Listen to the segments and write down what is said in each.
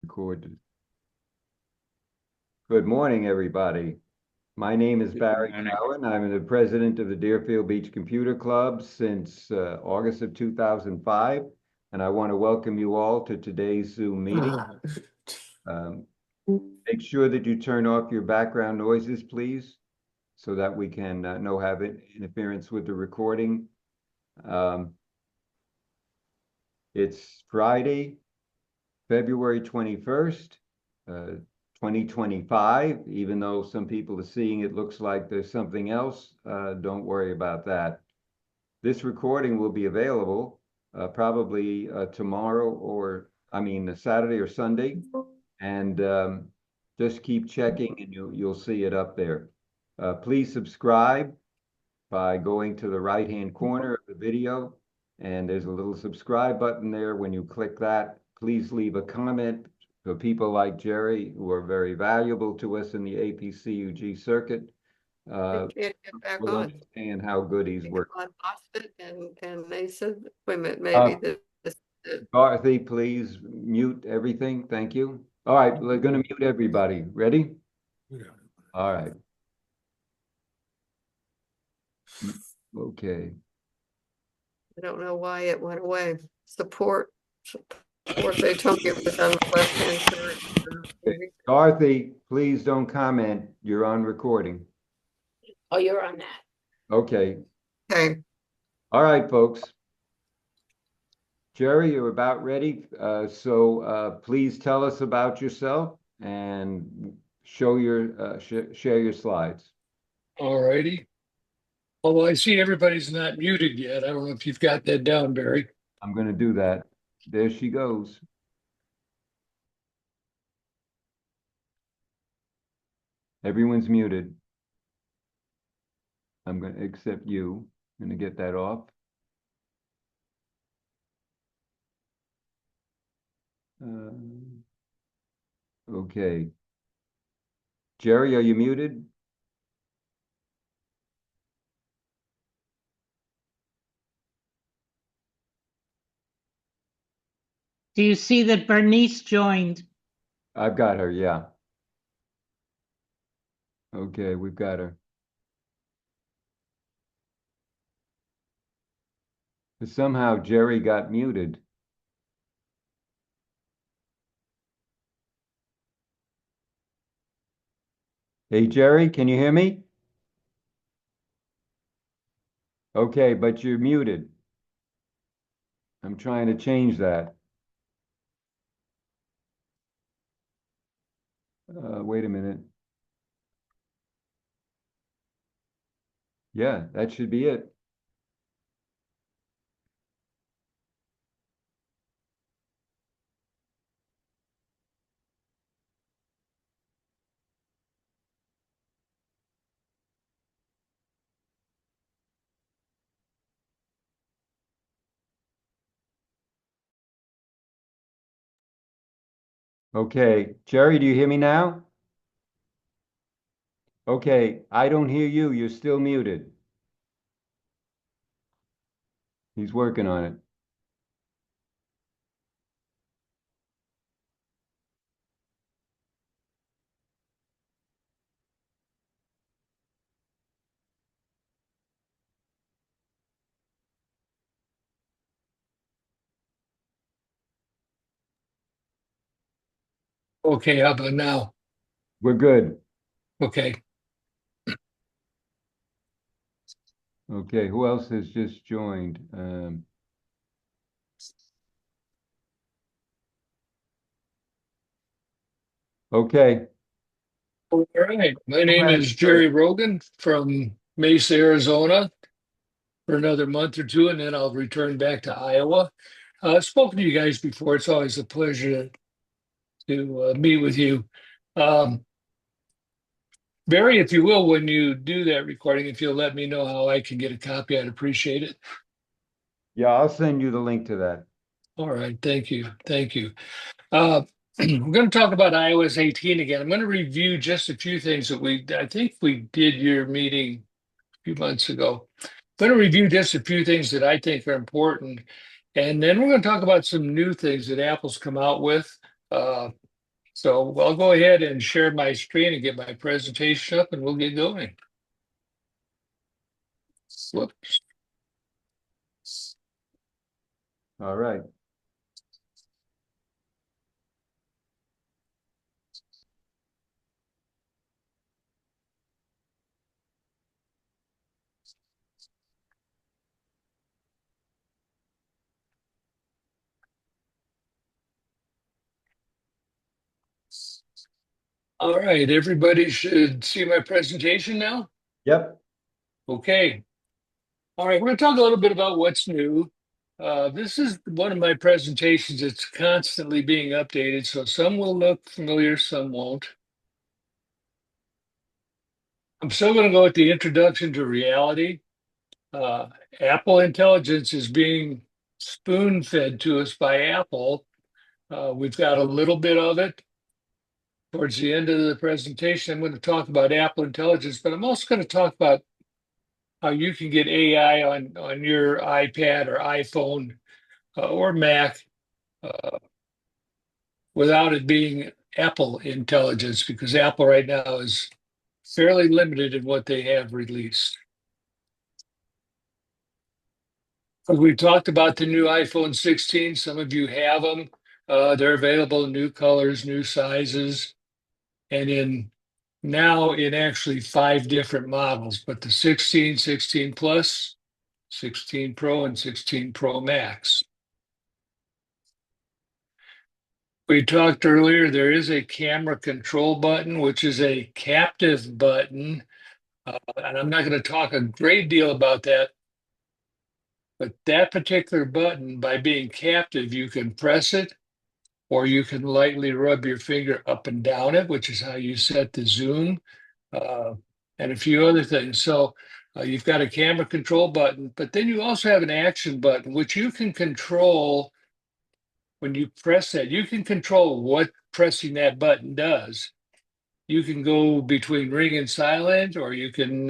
Recorded. Good morning, everybody. My name is Barry Morning. Cowan. I'm the president of the Deerfield Beach Computer Club since August of 2005, and I want to welcome you all to today's Zoom meeting. Um, Make sure that you turn off your background noises, please, so that we can no have interference with the recording. It's Friday, February 21st, 2025. Even though some people are seeing it looks like there's something else, don't worry about that. This recording will be available probably tomorrow Saturday or Sunday, and just keep checking and you'll see it up there. Please subscribe by going to the right-hand corner of the video, and there's a little subscribe button there. When you click that, please leave a comment for people like Jerry, who are very valuable to us in the APCUG circuit. I can't get back We'll on. understand how good he's working. I lost it and they said, wait a minute, maybe this. Dorothy, please mute everything. Thank you. All right, we're going to mute everybody. Ready? All right. Okay. I don't know why it went away. Support, they told me it was on the left-hand side. Dorothy, please don't comment. You're on recording. Oh, you're on that. Okay. Okay, All right, folks. Jerry, you're about ready. Please tell us about yourself and share your slides. All righty. Although I see everybody's not muted yet. I don't know if you've got that down, Barry. I'm going to do that. There she goes. Everyone's muted. I'm going to accept you. I'm going to get that off. Okay. Jerry, are you muted? Do you see that Bernice joined? I've got her, yeah. Okay, we've got her. But somehow Jerry got muted. Hey, Jerry, can you hear me? Okay, but you're muted. I'm trying to change that. Wait a minute. Yeah, that should be it. Okay, Jerry, do you hear me now? Okay, I don't hear you. You're still muted. He's working on it. Okay, how about now? We're good. Okay. Okay, who else has just joined? Okay. All right. My name ahead, is Jerry. Jerry Rogan from Mesa, Arizona for another month or two, and then I'll return back to Iowa. I've spoken to you guys before. It's always a pleasure to meet with you. Um, Barry, if you will, when you do that recording, if you'll let me know how I can get a copy, I'd appreciate it. Yeah, I'll send you the link to that. All right. Thank you. Thank you. We're going to talk about iOS 18 again. I'm going to review just a few things that I think we did your meeting a few months ago. I'm going to review just a few things that I think are important. And then we're going to talk about some new things that Apple's come out with. So I'll go ahead and share my screen and get my presentation up and we'll get going. Whoops. All right. All right, everybody should see my presentation now. Yep. Okay. All right, we're going to talk a little bit about what's new. This is one of my presentations that's constantly being updated, so some will look familiar, some won't. I'm still going to go with the introduction to reality. Apple Intelligence is being spoon-fed to us by Apple. We've got a little bit of it. Towards the end of the presentation, I'm going to talk about Apple Intelligence, but I'm also going to talk about how you can get AI on your iPad or iPhone or Mac without it being Apple Intelligence, because Apple right now is fairly limited in what they have released. We talked about the new iPhone 16. Some of you have them. They're available in new colors, new sizes, and now in actually 5 different models, but the 16, 16 Plus, 16 Pro, and 16 Pro Max. We talked earlier, there is a camera control button, which is a captive button. And I'm not going to talk a great deal about that. But that particular button, by being captive, you can press it or you can lightly rub your finger up and down it, which is how you set the zoom and a few other things. So you've got a camera control button, but then you also have an action button, which you can control when you press that. You can control what pressing that button does. You can go between ring and silent, or you can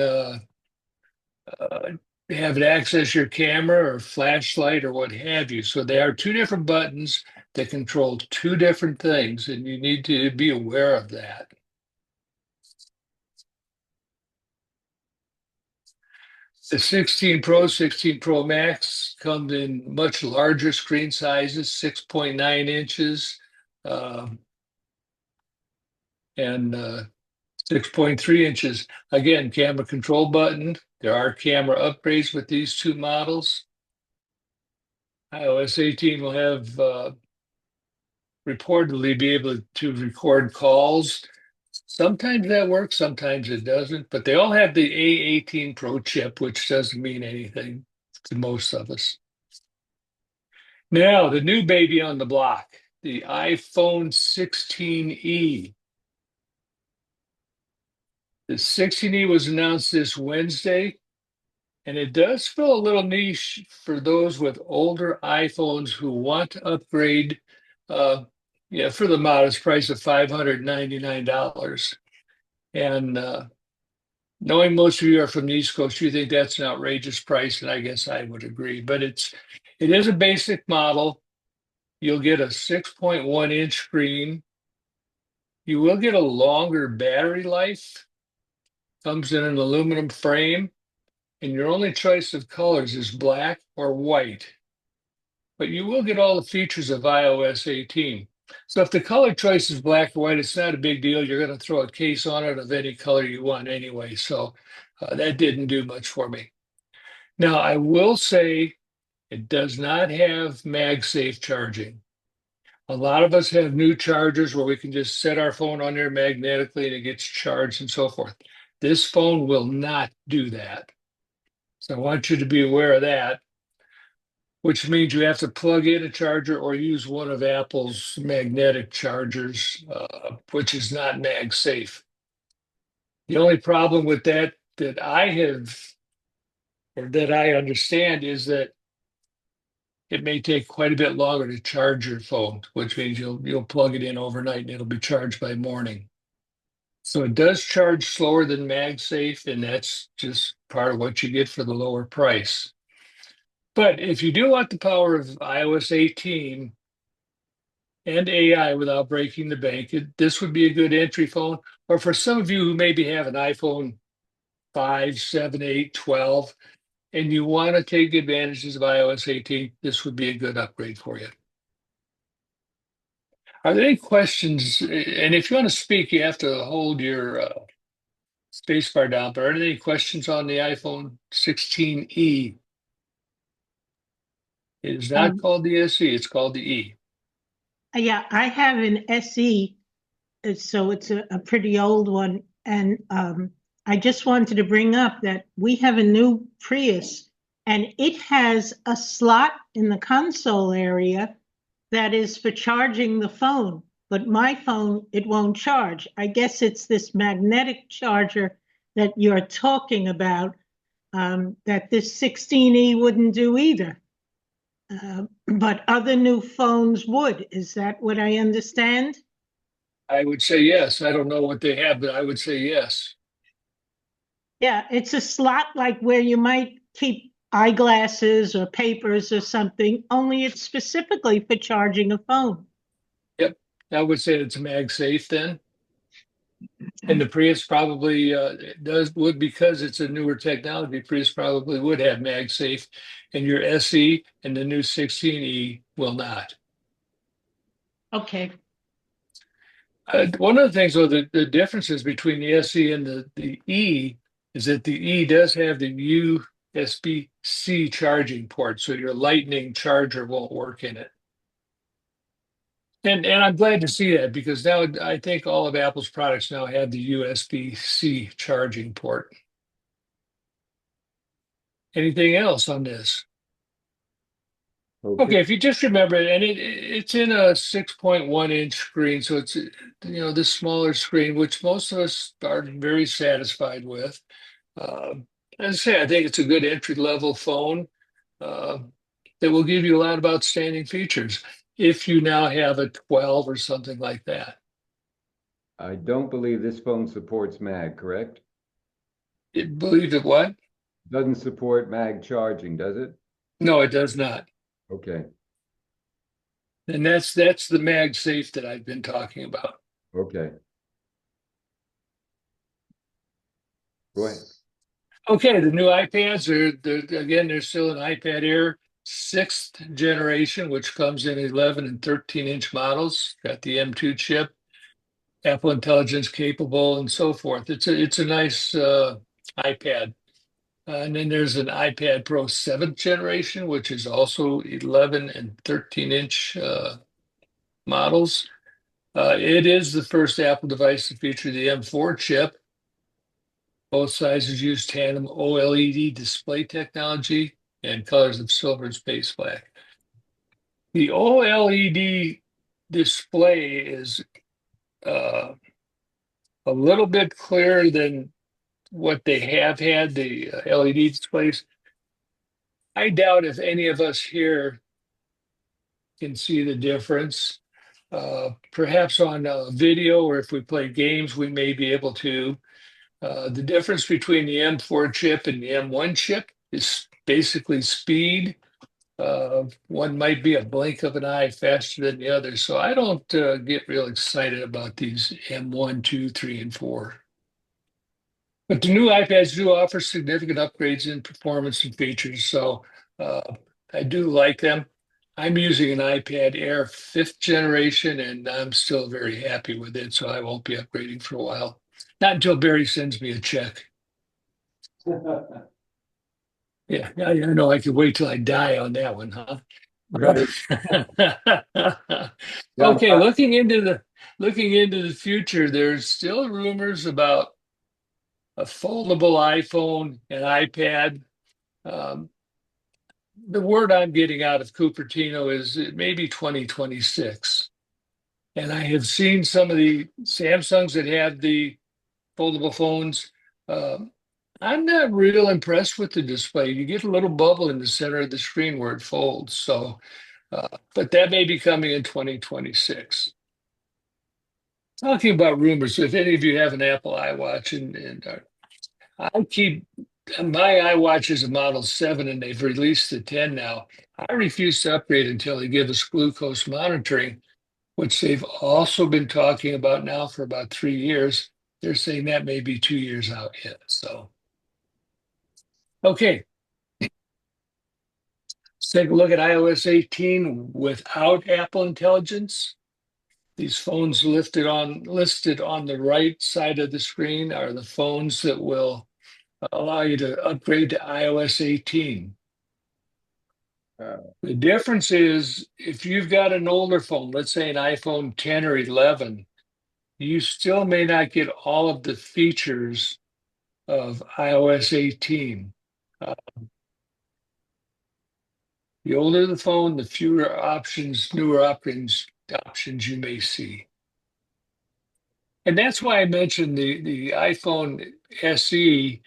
have it access your camera or flashlight or what have you. So they are 2 different buttons that control 2 different things, and you need to be aware of that. The 16 Pro, 16 Pro Max comes in much larger screen sizes, 6.9 inches and 6.3 inches. Again, camera control button. There are camera upgrades with these 2 models. iOS 18 will have reportedly be able to record calls. Sometimes that works, sometimes it doesn't, but they all have the A18 Pro chip, which doesn't mean anything to most of us. Now, the new baby on the block, the iPhone 16e. The 16e was announced this Wednesday, and it does fill a little niche for those with older iPhones who want to upgrade for the modest price of $599. And knowing most of you are from the East Coast, you think that's an outrageous price, and I guess I would agree. But it is a basic model. You'll get a 6.1-inch screen. You will get a longer battery life. Comes in an aluminum frame, and your only choice of colors is black or white. But you will get all the features of iOS 18. So if the color choice is black or white, it's not a big deal. You're going to throw a case on it of any color you want anyway. So that didn't do much for me. Now, I will say it does not have MagSafe charging. A lot of us have new chargers where we can just set our phone on there magnetically and it gets charged and so forth. This phone will not do that. So I want you to be aware of that, which means you have to plug in a charger or use one of Apple's magnetic chargers, which is not MagSafe. The only problem with that I have, or that I understand, is that it may take quite a bit longer to charge your phone, which means you'll plug it in overnight and it'll be charged by morning. So it does charge slower than MagSafe, and that's just part of what you get for the lower price. But if you do want the power of iOS 18 and AI without breaking the bank. This would be a good entry phone. Or for some of you who maybe have an iPhone 5, 7, 8, 12, and you want to take advantages of iOS 18, this would be a good upgrade for you. Are there any questions? And if you want to speak, you have to hold your space bar down. But are there any questions on the iPhone 16e? It is not called the SE, it's called the E. Yeah, I have an SE, so it's a pretty old one. And I just wanted to bring up that we have a new Prius, and it has a slot in the console area that is for charging the phone. But my phone, it won't charge. I guess it's this magnetic charger that you're talking about that this 16E wouldn't do either. But other new phones would. Is that what I understand? I would say yes. I don't know what they have, but I would say yes. Yeah, it's a slot like where you might keep eyeglasses or papers or something, only it's specifically for charging a phone. Yep. I would say it's MagSafe then. And the Prius probably would, because it's a newer technology. Prius probably would have MagSafe, and your SE and the new 16E will not. Okay. One of the things, though, the differences between the SE and the E is that the E does have the USB-C charging port, so your Lightning charger won't work in it. And I'm glad to see that, because now I think all of Apple's products now have the USB-C charging port. This else on this? Okay, if you just remember it, and it's in a 6.1-inch screen, so it's this smaller screen, which most of us are very satisfied with. As I say, I think it's a good entry-level phone that will give you a lot of outstanding features if you now have a 12 or something like that. I don't believe this phone supports mag, correct? Believe it what? Doesn't support mag charging, does it? No, it does not. Okay, And that's the MagSafe that I've been talking about. okay. Go ahead. Okay, the new iPads they're still an iPad Air 6th generation, which comes in 11 and 13-inch models. Got the M2 chip, Apple Intelligence capable, and so forth. It's a nice iPad. And then there's an iPad Pro 7th generation, which is also 11 and 13-inch models. It is the first Apple device to feature the M4 chip. Both sizes use tandem OLED display technology and colors of silver and space black. The OLED display is a little bit clearer than what they have had, the LED displays. I doubt if any of us here can see the difference. Perhaps on video, or if we play games, we may be able to. The difference between the M4 chip and the M1 chip is basically speed. One might be a blink of an eye faster than the other. So I don't get real excited about these M1, 2, 3, and 4. But the new iPads do offer significant upgrades in performance and features. So I do like them. I'm using an iPad Air 5th generation, and I'm still very happy with it. So I won't be upgrading for a while. Not until Barry sends me a check. Yeah, I know I could wait till I die on that one, huh? Right. Okay, looking into the future, there's still rumors about a foldable iPhone and iPad. The word I'm getting out of Cupertino is it may be 2026. And I have seen some of the Samsungs that have the foldable phones. I'm not real impressed with the display. You get a little bubble in the center of the screen where it folds. So, but that may be coming in 2026. Talking about rumors, if any of you have an Apple iWatch, and I keep my iWatch is a Model 7, and they've released the 10 now. I refuse to upgrade until they give us glucose monitoring. which they've also been talking about now for about 3 years. They're saying that may be 2 years out yet. So, okay. Let's take a look at iOS 18 without Apple Intelligence. These phones listed on the right side of the screen are the phones that will allow you to upgrade to iOS 18. The difference is if you've got an older phone, let's say an iPhone 10 or 11, you still may not get all of the features of iOS 18. The older the phone, the fewer options, newer options you may see. And that's why I mentioned the iPhone SE,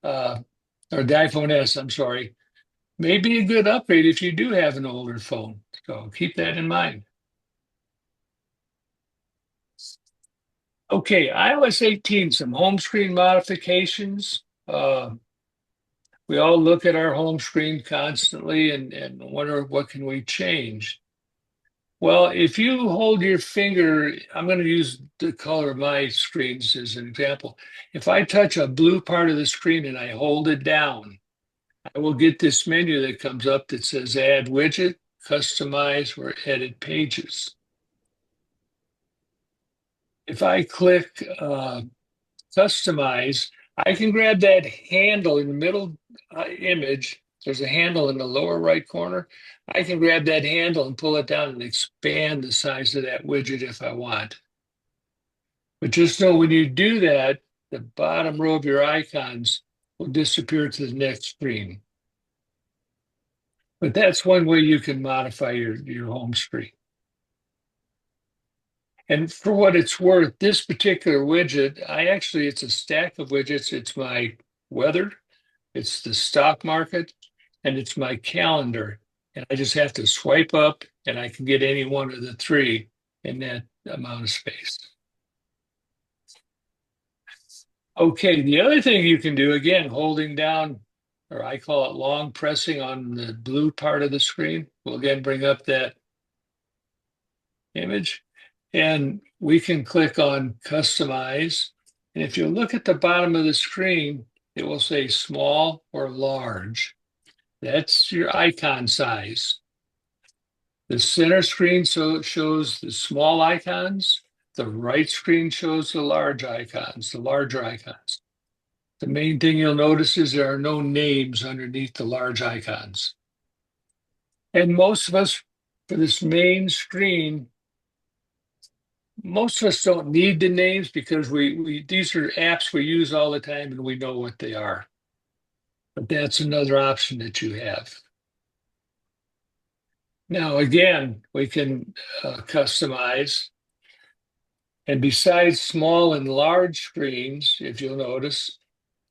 or the iPhone S, I'm sorry, may be a good upgrade if you do have an older phone. So keep that in mind. Okay, iOS 18, some home screen modifications. We all look at our home screen constantly and wonder what can we change. Well, if you hold your finger, I'm going to use the color of my screens as an example. If I touch a blue part of the screen and I hold it down, I will get this menu that comes up that says Add Widget, Customize, or Edit Pages. If I click Customize, I can grab that handle in the middle image. There's a handle in the lower right corner. I can grab that handle and pull it down and expand the size of that widget if I want. But just know when you do that, the bottom row of your icons will disappear to the next screen. But that's one way you can modify your home screen. And for what it's worth, this particular widget, it's a stack of widgets. It's my weather, it's the stock market, and it's my calendar. And I just have to swipe up and I can get any one of the three in that amount of space. Okay, the other thing you can do, again, holding down, or I call it long pressing on the blue part of the screen, will again bring up that image. And we can click on Customize. And if you look at the bottom of the screen, it will say small or large. That's your icon size. The center screen shows the small icons. The right screen shows the large icons, the larger icons. The main thing you'll notice is there are no names underneath the large icons. And most of us, for this main screen, most of us don't need the names because these are apps we use all the time and we know what they are. But that's another option that you have. Now, again, we can customize. And besides small and large screens, if you'll notice,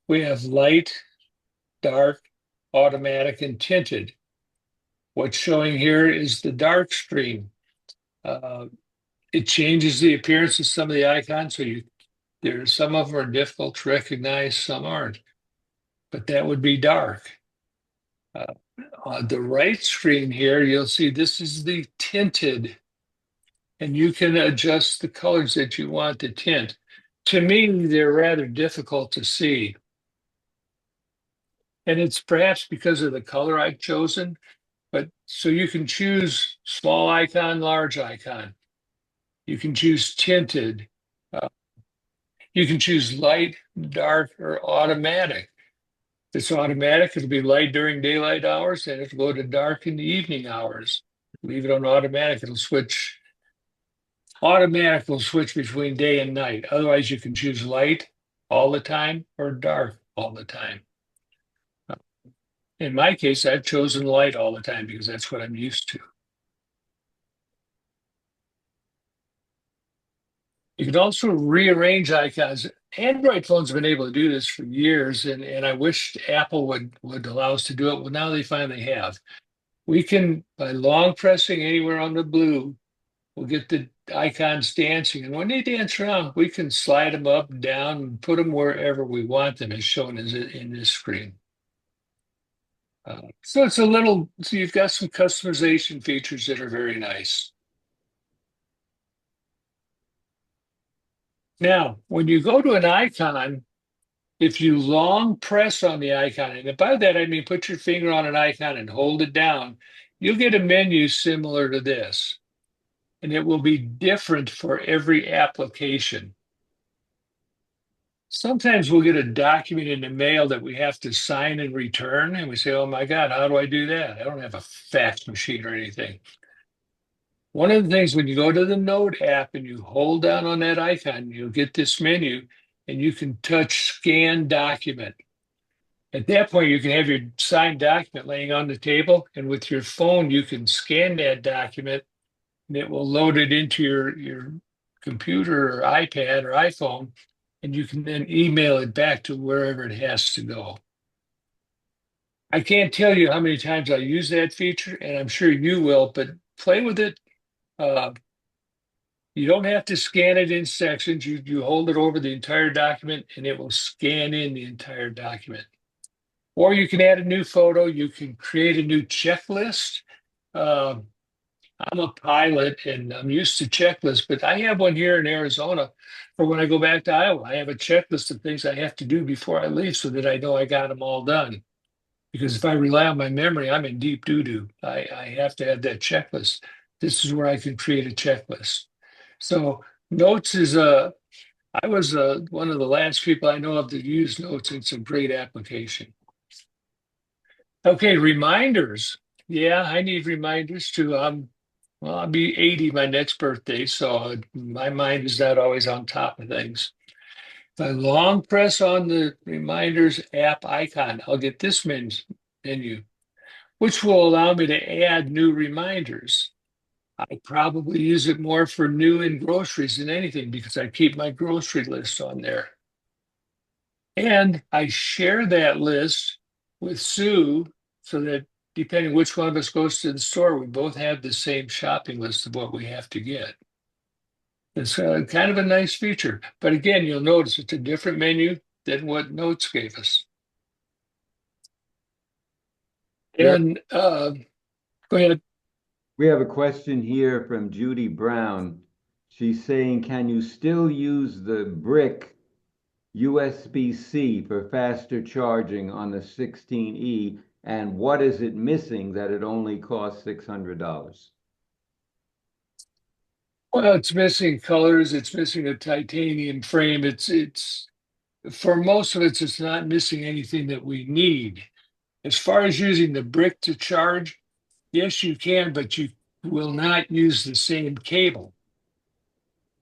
we have light, dark, automatic, and tinted. What's showing here is the dark screen. It changes the appearance of some of the icons. So some of them are difficult to recognize, some aren't. But that would be dark. On the right screen here, you'll see this is the tinted. And you can adjust the colors that you want to tint. To me, they're rather difficult to see. And it's perhaps because of the color I've chosen. But so you can choose small icon, large icon. You can choose tinted. You can choose light, dark, or automatic. If it's automatic, it'll be light during daylight hours, and it'll go to dark in the evening hours. Leave it on automatic, it'll switch. Automatic will switch between day and night. Otherwise, you can choose light all the time or dark all the time. In my case, I've chosen light all the time because that's what I'm used to. You can also rearrange icons. Android phones have been able to do this for years, and I wish Apple would allow us to do it. Well, now they finally have. We can, by long pressing anywhere on the blue, we'll get the icons dancing. And when they dance around, we can slide them up, down, and put them wherever we want them, as shown in this screen. So you've got some customization features that are very nice. Now, when you go to an icon, if you long press on the icon, and by that I mean put your finger on an icon and hold it down, you'll get a menu similar to this. And it will be different for every application. Sometimes we'll get a document in the mail that we have to sign and return, and we say, oh my God, how do I do that? I don't have a fax machine or anything. One of the things when you go to the Note app and you hold down on that icon, you'll get this menu and you can touch scan document. At that point, you can have your signed document laying on the table, and with your phone, you can scan that document and it will load it into your computer or iPad or iPhone, and you can then email it back to wherever it has to go. I can't tell you how many times I use that feature, and I'm sure you will, but play with it. You don't have to scan it in sections. You hold it over the entire document, and it will scan in the entire document. Or you can add a new photo. You can create a new checklist. I'm a pilot and I'm used to checklists, but I have one here in Arizona for when I go back to Iowa. I have a checklist of things I have to do before I leave so that I know I got them all done. Because if I rely on my memory, I'm in deep doo-doo. I have to have that checklist. This is where I can create a checklist. So Notes is I was one of the last people I know of that use Notes. It's a great application. Okay, reminders. Yeah, I need reminders too. Well, I'll be 80 my next birthday, so my mind is not always on top of things. If I long press on the reminders app icon, I'll get this menu, which will allow me to add new reminders. I probably use it more for new and groceries than anything because I keep my grocery list on there. And I share that list with Sue so that depending which one of us goes to the store, we both have the same shopping list of what we have to get. It's kind of a nice feature. But again, you'll notice it's a different menu than what Notes gave us. Yeah. And go ahead. We have a question here from Judy Brown. She's saying, can you still use the brick USB-C for faster charging on the 16E? And what is it missing that it only costs $600? Well, it's missing colors. It's missing a titanium frame. It's for most of it, it's not missing anything that we need. As far as using the brick to charge, yes, you can, but you will not use the same cable.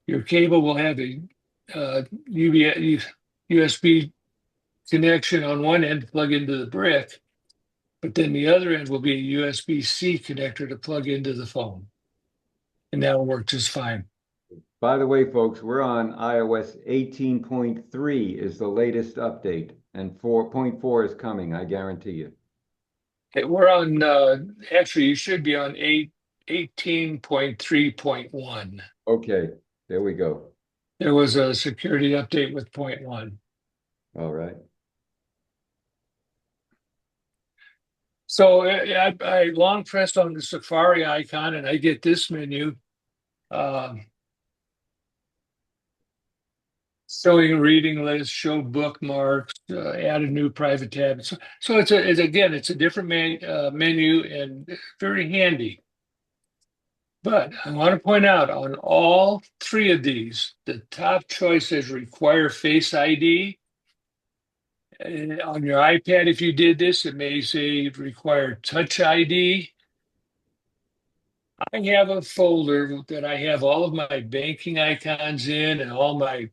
Your cable will have a USB connection on one end to plug into the brick, but then the other end will be a USB-C connector to plug into the phone. And that'll work just fine. By the way, folks, we're on iOS 18.3 is the latest update, and 4.4 is coming, I guarantee you. Okay, we're on, actually, you should be on 18.3.1. Okay, there we go. There was a security update with 0.1. All right. So I long pressed on the Safari icon and I get this menu showing a reading list, show bookmarks, add a new private tab. So it's a different menu and very handy. But I want to point out on all three of these, the top choice is require Face ID. And on your iPad, if you did this, it may say require Touch ID. I have a folder that I have all of my banking icons in and all my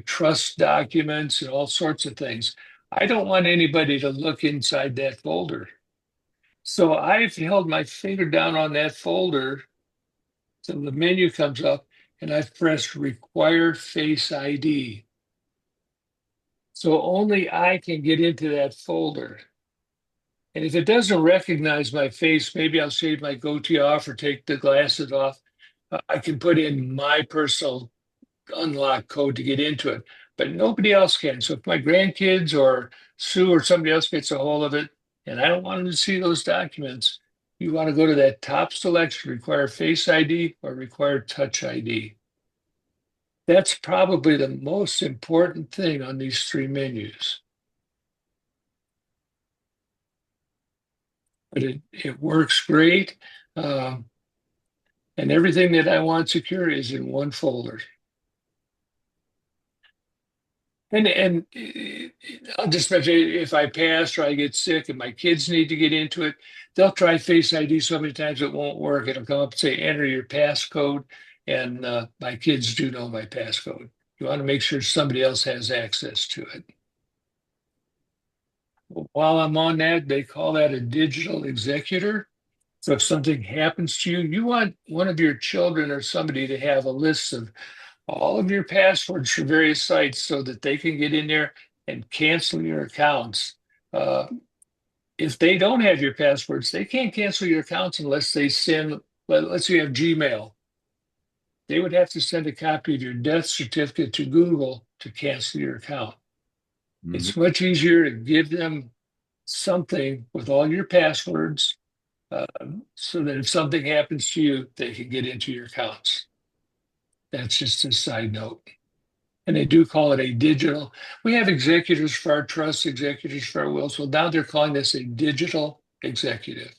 trust documents and all sorts of things. I don't want anybody to look inside that folder. So I've held my finger down on that folder so the menu comes up and I've pressed require Face ID. So only I can get into that folder. And if it doesn't recognize my face, maybe I'll shave my goatee off or take the glasses off. I can put in my personal unlock code to get into it, but nobody else can. So if my grandkids or Sue or somebody else gets a hold of it, and I don't want them to see those documents, you want to go to that top selection, require Face ID or require Touch ID. That's probably the most important thing on these three menus. But it works great. And everything that I want secure is in one folder. And I'll just mention, if I pass or I get sick and my kids need to get into it, they'll try Face ID so many times it won't work. It'll come up and say, enter your passcode. And my kids do know my passcode. You want to make sure somebody else has access to it. While I'm on that, they call that a digital executor. So if something happens to you, you want one of your children or somebody to have a list of all of your passwords for various sites so that they can get in there and cancel your accounts. If they don't have your passwords, they can't cancel your accounts unless they send, let's say you have Gmail. They would have to send a copy of your death certificate to Google to cancel your account. It's much easier to give them something with all your passwords so that if something happens to you, they can get into your accounts. That's just a side note. And they do call it a digital. We have executors for our trusts, executors for our wills. Well, now they're calling this a digital executive.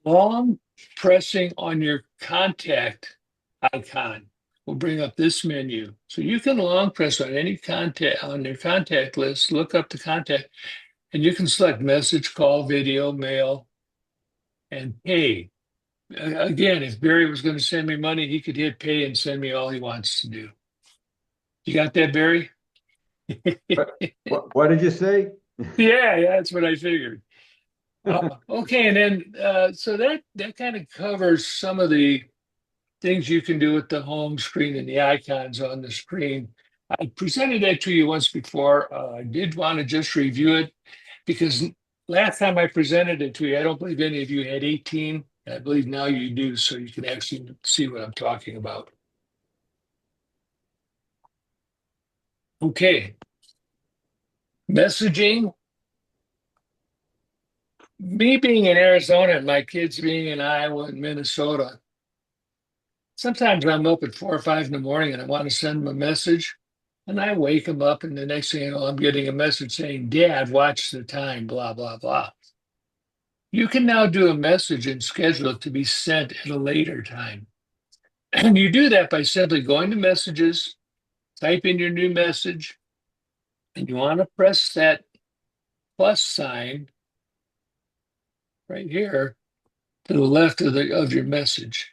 Long pressing on your contact icon will bring up this menu. So you can long press on any contact on your contact list, look up the contact, and you can select message, call, video, mail, and pay. Again, if Barry was going to send me money, he could hit pay and send me all he wants to do. You got that, Barry? What did you say? Yeah, that's what I figured. Okay, and then so that kind of covers some of the things you can do with the home screen and the icons on the screen. I presented that to you once before. I did want to just review it because last time I presented it to you, I don't believe any of you had 18. I believe now you do, so you can actually see what I'm talking about. Okay. Messaging. Me being in Arizona and my kids being in Iowa and Minnesota, sometimes I'm up at 4 or 5 in the morning and I want to send them a message. And I wake them up, and the next thing you know, I'm getting a message saying, Dad, watch the time, blah, blah, blah. You can now do a message and schedule it to be sent at a later time. And you do that by simply going to messages, type in your new message, and you want to press that plus sign right here to the left of your message.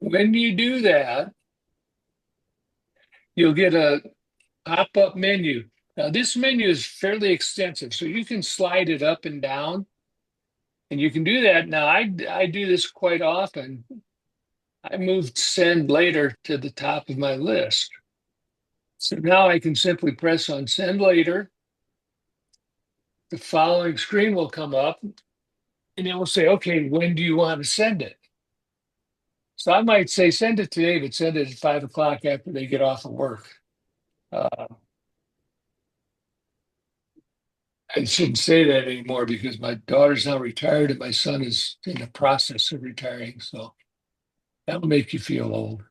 When you do that, you'll get a pop-up menu. Now, this menu is fairly extensive, so you can slide it up and down, and you can do that. Now, I do this quite often. I moved send later to the top of my list. So now I can simply press on send later. The following screen will come up, and it will say, okay, when do you want to send it? So I might say, send it today, but send it at 5 o'clock after they get off of work. I shouldn't say that anymore because my daughter's now retired and my son is in the process of retiring. So that'll make you feel old.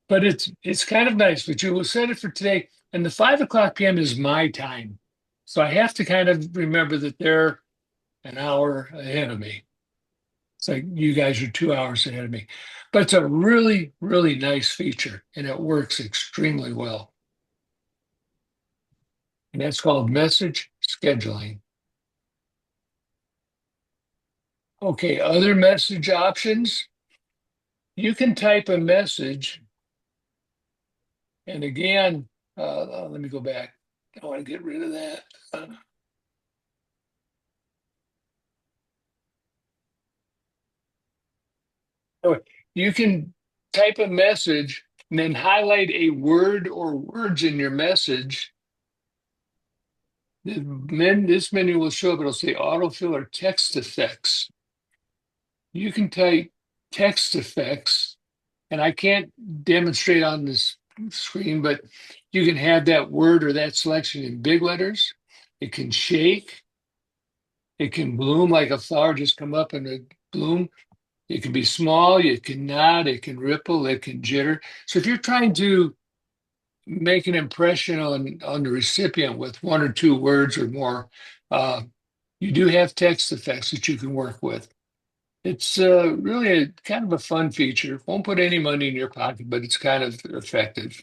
But it's kind of nice. But you will set it for today. And the 5 o'clock p.m. is my time. So I have to kind of remember that they're an hour ahead of me. It's like you guys are 2 hours ahead of me. But it's a really, really nice feature, and it works extremely well. And that's called message scheduling. Okay, other message options. You can type a message. And again, let me go back. I want to get rid of that. You can type a message and then highlight a word or words in your message. This menu will show up. It'll say autofill or text effects. You can type text effects, and I can't demonstrate on this screen, but you can have that word or that selection in big letters. It can shake. It can bloom like a flower, just come up and it bloom. It can be small, it can nod, it can ripple, it can jitter. So if you're trying to make an impression on the recipient with one or two words or more, uh, you do have text effects that you can work with. It's really a kind of a fun feature. Won't put any money in your pocket, but it's kind of effective.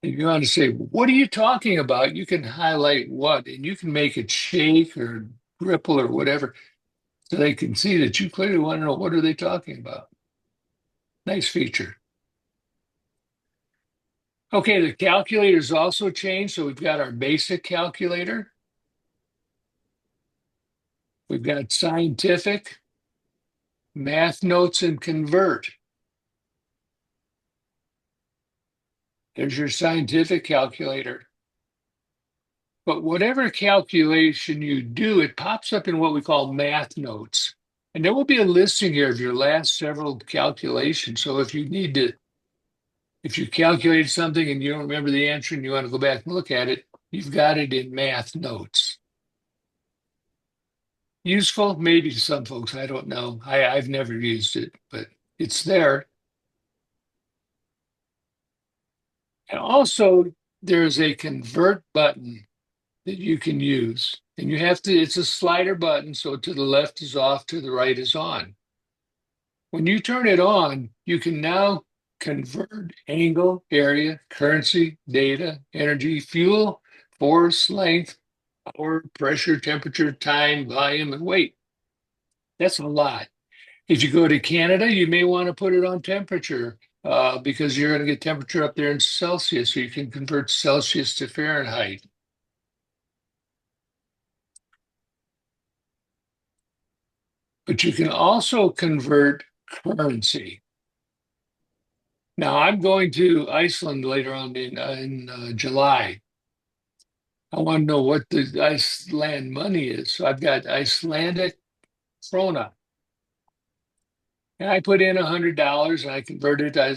If you want to say, what are you talking about? You can highlight what, and you can make it shake or ripple or whatever, so they can see that you clearly want to know what are they talking about. Nice feature. Okay, the calculator's also changed. So we've got our basic calculator. We've got scientific, math notes, and convert. There's your scientific calculator. But whatever calculation you do, it pops up in what we call math notes. And there will be a listing here of your last several calculations. So if you calculated something and you don't remember the answer and you want to go back and look at it, you've got it in math notes. Useful, maybe to some folks, I don't know. I've never used it, but it's there. And also, there's a convert button that you can use. And you have to, it's a slider button, so to the left is off, to the right is on. When you turn it on, you can now convert angle, area, currency, data, energy, fuel, force, length, power, pressure, temperature, time, volume, and weight. That's a lot. If you go to Canada, you may want to put it on temperature because you're going to get temperature up there in Celsius, so you can convert Celsius to Fahrenheit. But you can also convert currency. Now, I'm going to Iceland later on in July. I want to know what the Iceland money is. So I've got Icelandic krona. And I put in $100 and I convert it. I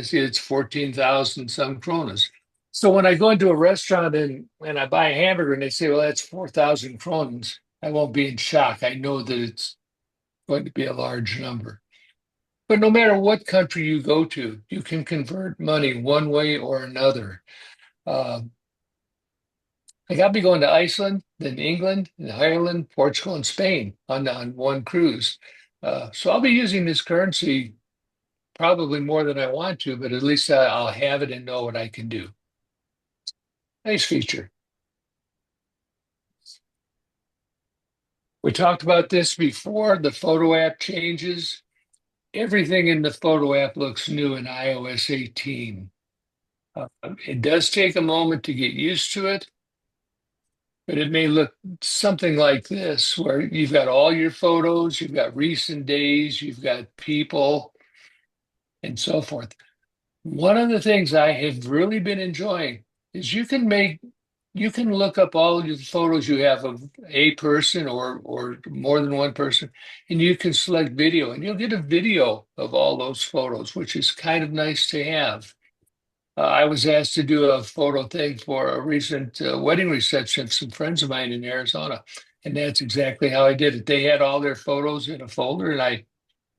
see it's 14,000 some kronas. So when I go into a restaurant and I buy a hamburger and they say, well, that's 4,000 kronas, I won't be in shock. I know that it's going to be a large number. But no matter what country you go to, you can convert money one way or another. Like I'll be going to Iceland, then England, and Ireland, Portugal, and Spain on one cruise. So I'll be using this currency probably more than I want to, but at least I'll have it and know what I can do. Nice feature. We talked about this before, the photo app changes. Everything in the photo app looks new in iOS 18. It does take a moment to get used to it, but it may look something like this, where you've got all your photos, you've got recent days, you've got people, and so forth. One of the things I have really been enjoying is you can look up all the photos you have of a person or more than one person, and you can select video, and you'll get a video of all those photos, which is kind of nice to have. I was asked to do a photo thing for a recent wedding reception of some friends of mine in Arizona, and that's exactly how I did it. They had all their photos in a folder, and I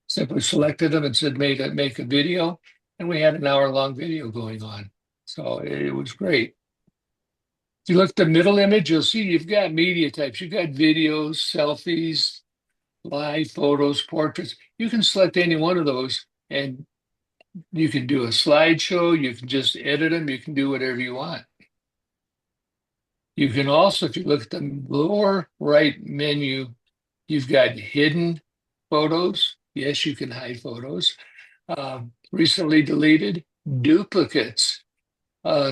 simply selected them and said, make a video, and we had an hour-long video going on. So it was great. If you look at the middle image, you'll see you've got media types. You've got videos, selfies, live photos, portraits. You can select any one of those, and you can do a slideshow. You can just edit them. You can do whatever you want. You can also, if you look at the lower right menu, you've got hidden photos. Yes, you can hide photos. Recently deleted duplicates.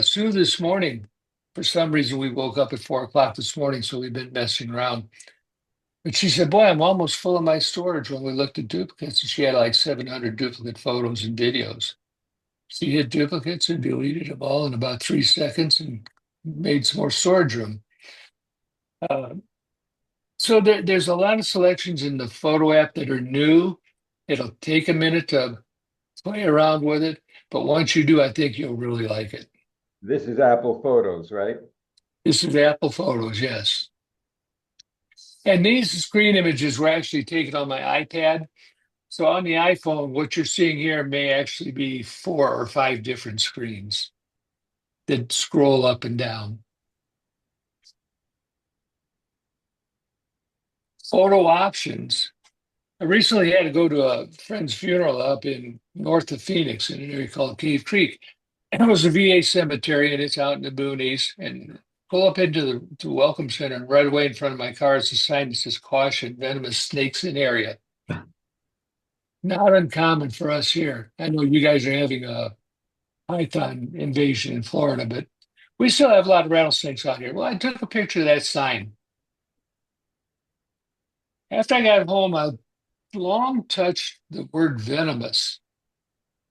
Sue this morning, for some reason, we woke up at 4 o'clock this morning, so we've been messing around. But she said, boy, I'm almost full of my storage when we looked at duplicates. And she had like 700 duplicate photos and videos. She hit duplicates and deleted them all in about 3 seconds and made some more storage room. So there's a lot of selections in the photo app that are new. It'll take a minute to play around with it. But once you do, I think you'll really like it. This is Apple Photos, right? This is Apple Photos, yes. And these screen images were actually taken on my iPad. So on the iPhone, what you're seeing here may actually be 4 or 5 different screens that scroll up and down. Photo options. I recently had to go to a friend's funeral up in north of Phoenix in an area called Cave Creek. And it was a VA cemetery, and it's out in the boonies. And pull up into the Welcome Center, and right away in front of my car is a sign that says "Caution: Venomous Snakes in Area." Not uncommon for us here. I know you guys are having a python invasion in Florida, but we still have a lot of rattlesnakes out here. Well, I took a picture of that sign. After I got home, I long touched the word venomous.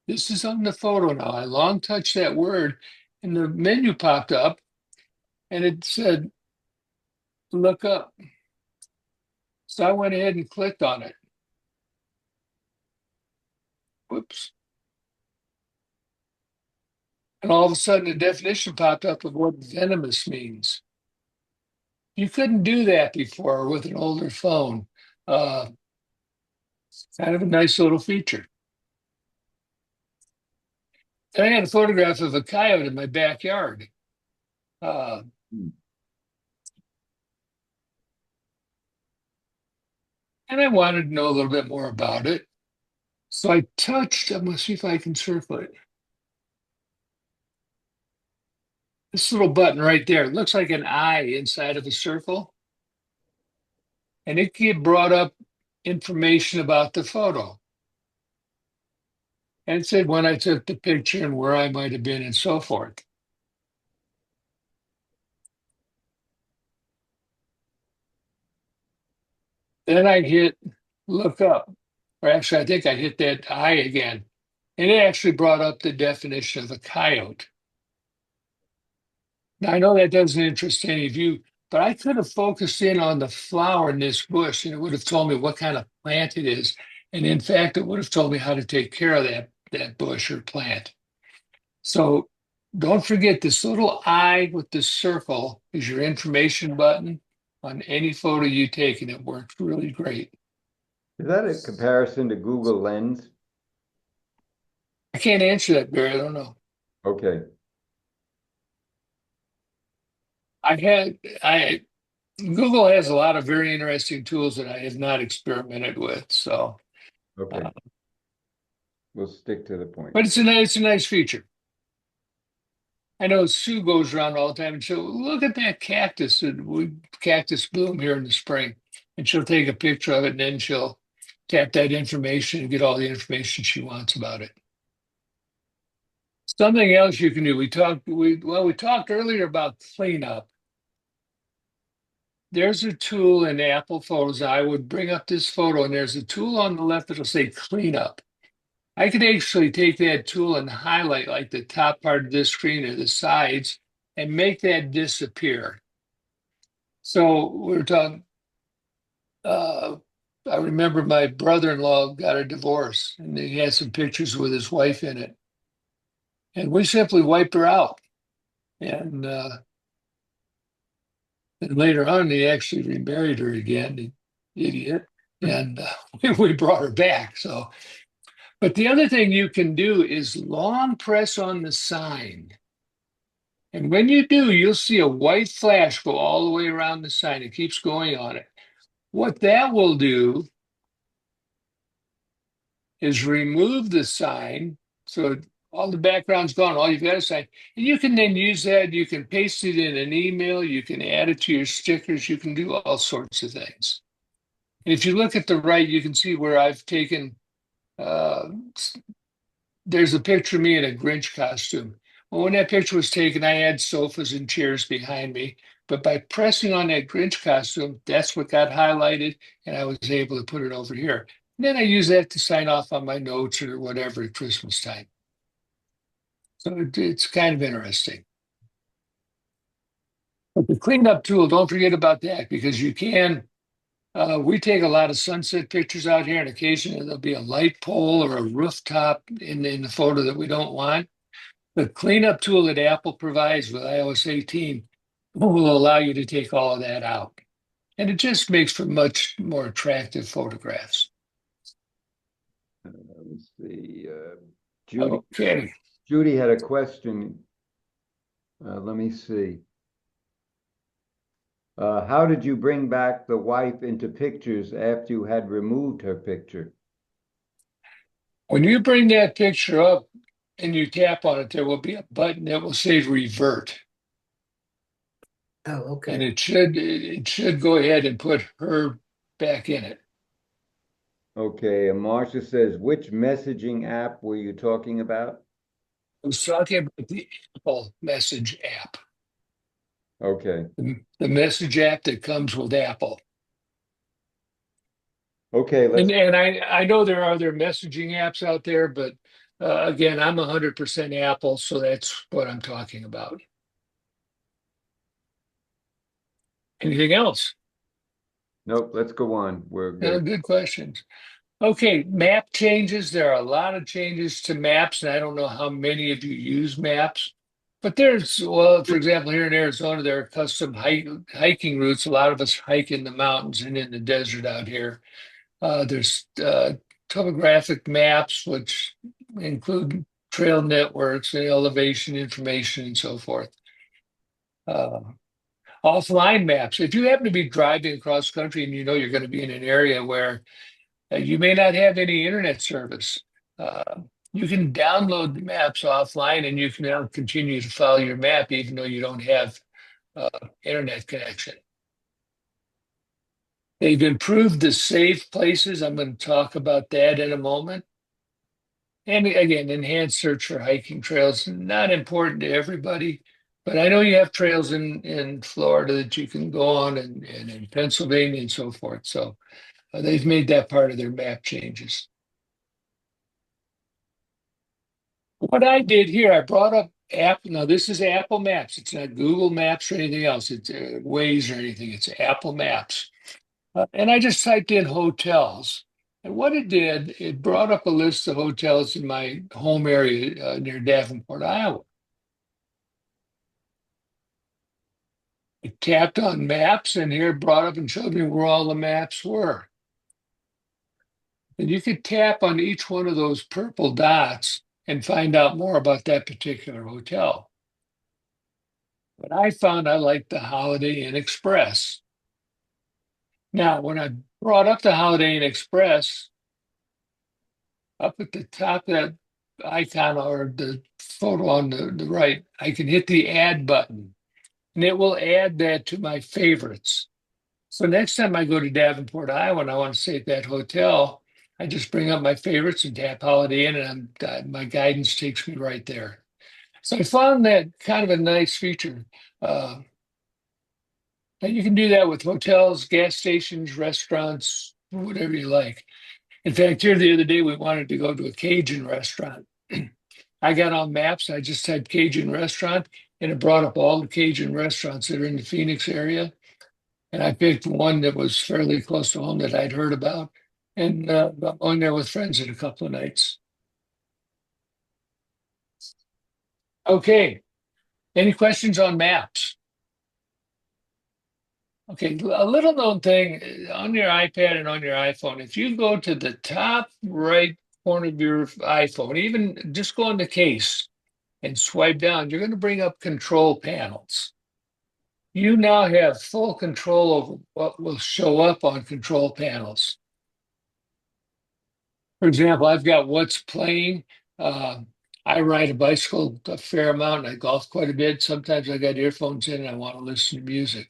This is on the photo now. I long touched that word, and the menu popped up, and it said, "Look up." So I went ahead and clicked on it. Whoops. And all of a sudden, the definition popped up of what venomous means. You couldn't do that before with an older phone. Uh, Kind of a nice little feature. Then I had a photograph of a coyote in my backyard. Uh, and I wanted to know a little bit more about it. So I touched, I'm going to see if I can circle it. This little button right there, it looks like an eye inside of a circle. And it brought up information about the photo. And it said when I took the picture and where I might have been and so forth. Then I hit look up, or actually, I think I hit that eye again. And it actually brought up the definition of a coyote. Now, I know that doesn't interest any of you, but I could have focused in on the flower in this bush, and it would have told me what kind of plant it is. And in fact, it would have told me how to take care of that bush or plant. So don't forget this little eye with the circle is your information button on any photo you take, and it works really great. Is that a comparison to Google Lens? I can't answer that, Barry. I don't know. Okay. I Google has a lot of very interesting tools that I have not experimented with. So, Okay. We'll stick to the point. but it's a nice feature. I know Sue goes around all the time and she'll look at that cactus cactus bloom here in the spring, and she'll take a picture of it, and then she'll tap that information and get all the information she wants about it. Something else you can do. We talked earlier about cleanup. There's a tool in Apple Photos. I would bring up this photo, and there's a tool on the left that'll say cleanup. I could actually take that tool and highlight like the top part of this screen or the sides and make that disappear. So we're talking, I remember my brother-in-law got a divorce, and he had some pictures with his wife in it. And we simply wiped her out. And later on, he actually remarried her again, the idiot. And we brought her back. So, but the other thing you can do is long press on the sign. And when you do, you'll see a white flash go all the way around the sign. It keeps going on it. What that will do is remove the sign. So all the background's gone. All you've got is sign. And you can then use that. You can paste it in an email. You can add it to your stickers. You can do all sorts of things. And if you look at the right, you can see where I've taken, there's a picture of me in a Grinch costume. Well, when that picture was taken, I had sofas and chairs behind me. But by pressing on that Grinch costume, that's what got highlighted, and I was able to put it over here. And then I use that to sign off on my notes or whatever at Christmas time. So it's kind of interesting. But the cleanup tool, don't forget about that, because you can, we take a lot of sunset pictures out here, and occasionally there'll be a light pole or a rooftop in the photo that we don't want. The cleanup tool that Apple provides with iOS 18 will allow you to take all of that out. And it just makes for much more attractive photographs. Let me see. Judy, Okay. Judy had a question. Let me see. How did you bring back the wife into pictures after you had removed her picture? When you bring that picture up and you tap on it, there will be a button that will say revert. Oh, And okay. it should go ahead and put her back in it. Okay, and Marcia says, which messaging app were you talking about? I was talking about the Apple Message app, Okay, the message app that comes with Apple. okay, let's, And I know there are other messaging apps out there, but again, I'm 100% Apple, so that's what I'm talking about. Anything else? nope, let's go on. We're No, good. good questions. Okay, map changes. There are a lot of changes to maps, and I don't know how many of you use maps, but well, for example, here in Arizona, there are custom hiking routes. A lot of us hike in the mountains and in the desert out here. There's topographic maps, which include trail networks and elevation information and so forth. Uh, Offline maps. If you happen to be driving across country and you know you're going to be in an area where you may not have any internet service, uh, you can download the maps offline and you can now continue to follow your map even though you don't have uh, internet connection. They've improved the safe places. I'm going to talk about that in a moment. And again, enhanced search for hiking trails, not important to everybody, but I know you have trails in Florida that you can go on and in Pennsylvania and so forth. So they've made that part of their map changes. What I did here, I brought up app. Now, this is Apple Maps. It's not Google Maps or anything else. It's Waze or anything. It's Apple Maps. And I just typed in hotels. And what it did, it brought up a list of hotels in my home area near Davenport, Iowa. I tapped on maps, and here it brought up and showed me where all the maps were. And you could tap on each one of those purple dots and find out more about that particular hotel. But I found I liked the Holiday Inn Express. Now, when I brought up the Holiday Inn Express, up at the top of that icon or the photo on the right, I can hit the add button and it will add that to my favorites. So next time I go to Davenport, Iowa, and I want to stay at that hotel, I just bring up my favorites and tap Holiday Inn, and my guidance takes me right there. So I found that kind of a nice feature. And you can do that with hotels, gas stations, restaurants, whatever you like. In fact, here the other day, we wanted to go to a Cajun restaurant. I got on maps, I just typed Cajun restaurant, and it brought up all the Cajun restaurants that are in the Phoenix area. And I picked one that was fairly close to home that I'd heard about. And I'm going there with friends in a couple of nights. Okay. Any questions on maps? Okay, a little known thing on your iPad and on your iPhone, if you go to the top right corner of your iPhone, even just go on the case and swipe down, you're going to bring up control panels. You now have full control over what will show up on control panels. For example, I've got what's playing. I ride a bicycle a fair amount. I golf quite a bit. Sometimes I got earphones in and I want to listen to music,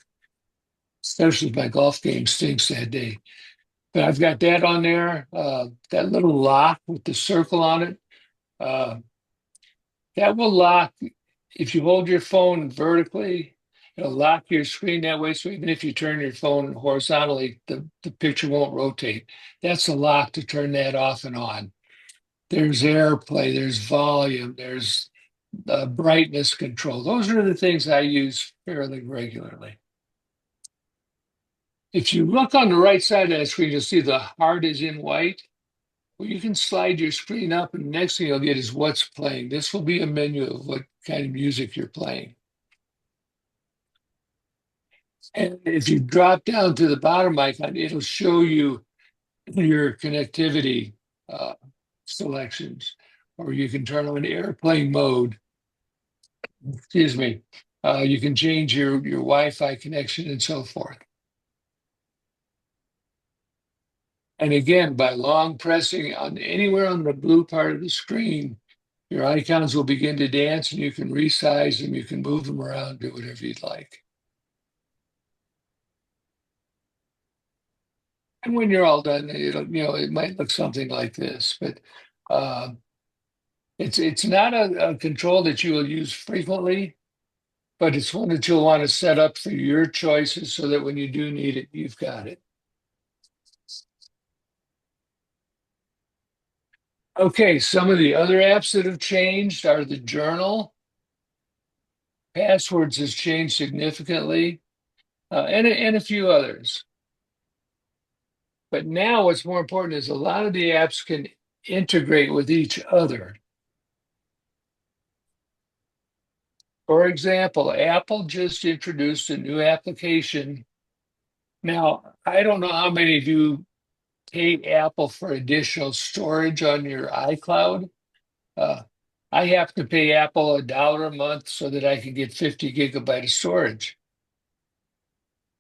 especially if my golf game stinks that day. But I've got that on there. That little lock with the circle on it, uh, that will lock. If you hold your phone vertically, it'll lock your screen that way. So even if you turn your phone horizontally, the picture won't rotate. That's a lock to turn that off and on. There's AirPlay, there's volume, there's brightness control. Those are the things I use fairly regularly. If you look on the right side of that screen, you'll see the heart is in white. Well, you can slide your screen up, and the next thing you'll get is what's playing. This will be a menu of what kind of music you're playing. And if you drop down to the bottom icon, it'll show you your connectivity uh, selections, or you can turn on airplane mode. Excuse me. You can change your Wi-Fi connection and so forth. And again, by long pressing on anywhere on the blue part of the screen, your icons will begin to dance, and you can resize them, you can move them around, do whatever you'd like. And when you're all done, it might look something like this, but uh, it's not a control that you will use frequently, but it's one that you'll want to set up for your choices so that when you do need it, you've got it. Okay, some of the other apps that have changed are the journal. Passwords has changed significantly, and a few others. But now what's more important is a lot of the apps can integrate with each other. For example, Apple just introduced a new application. Now, I don't know how many of you pay Apple for additional storage on your iCloud. Uh, I have to pay Apple $1 a month so that I can get 50 gigabyte of storage.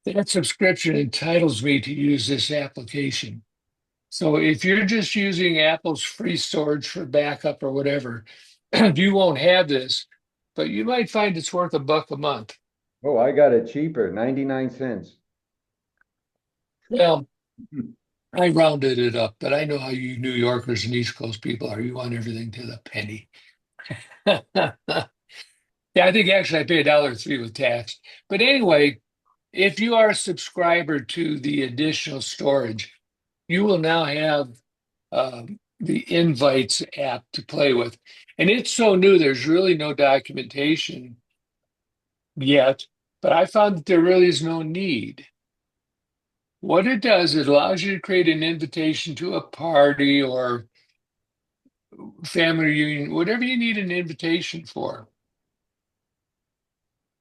That subscription entitles me to use this application. So if you're just using Apple's free storage for backup or whatever, you won't have this, but you might find it's worth $1 a month. Oh, I got it cheaper, 99 cents. Well, I rounded it up, but I know how you New Yorkers and East Coast people are. You want everything to the penny. Yeah, I think actually I pay $1.03 with tax. But anyway, if you are a subscriber to the additional storage, you will now have the Invites app to play with. And it's so new, there's really no documentation yet, but I found that there really is no need. What it does, it allows you to create an invitation to a party or family reunion, whatever you need an invitation for.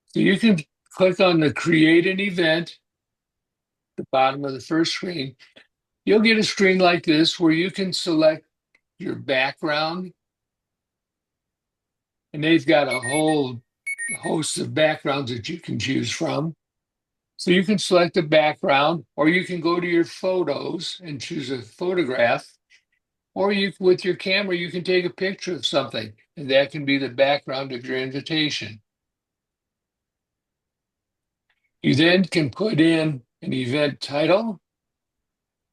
So you can click on the create an event, the bottom of the first screen. You'll get a screen like this where you can select your background, and they've got a whole host of backgrounds that you can choose from. So you can select a background, or you can go to your photos and choose a photograph, or with your camera, you can take a picture of something, and that can be the background of your invitation. You then can put in an event title,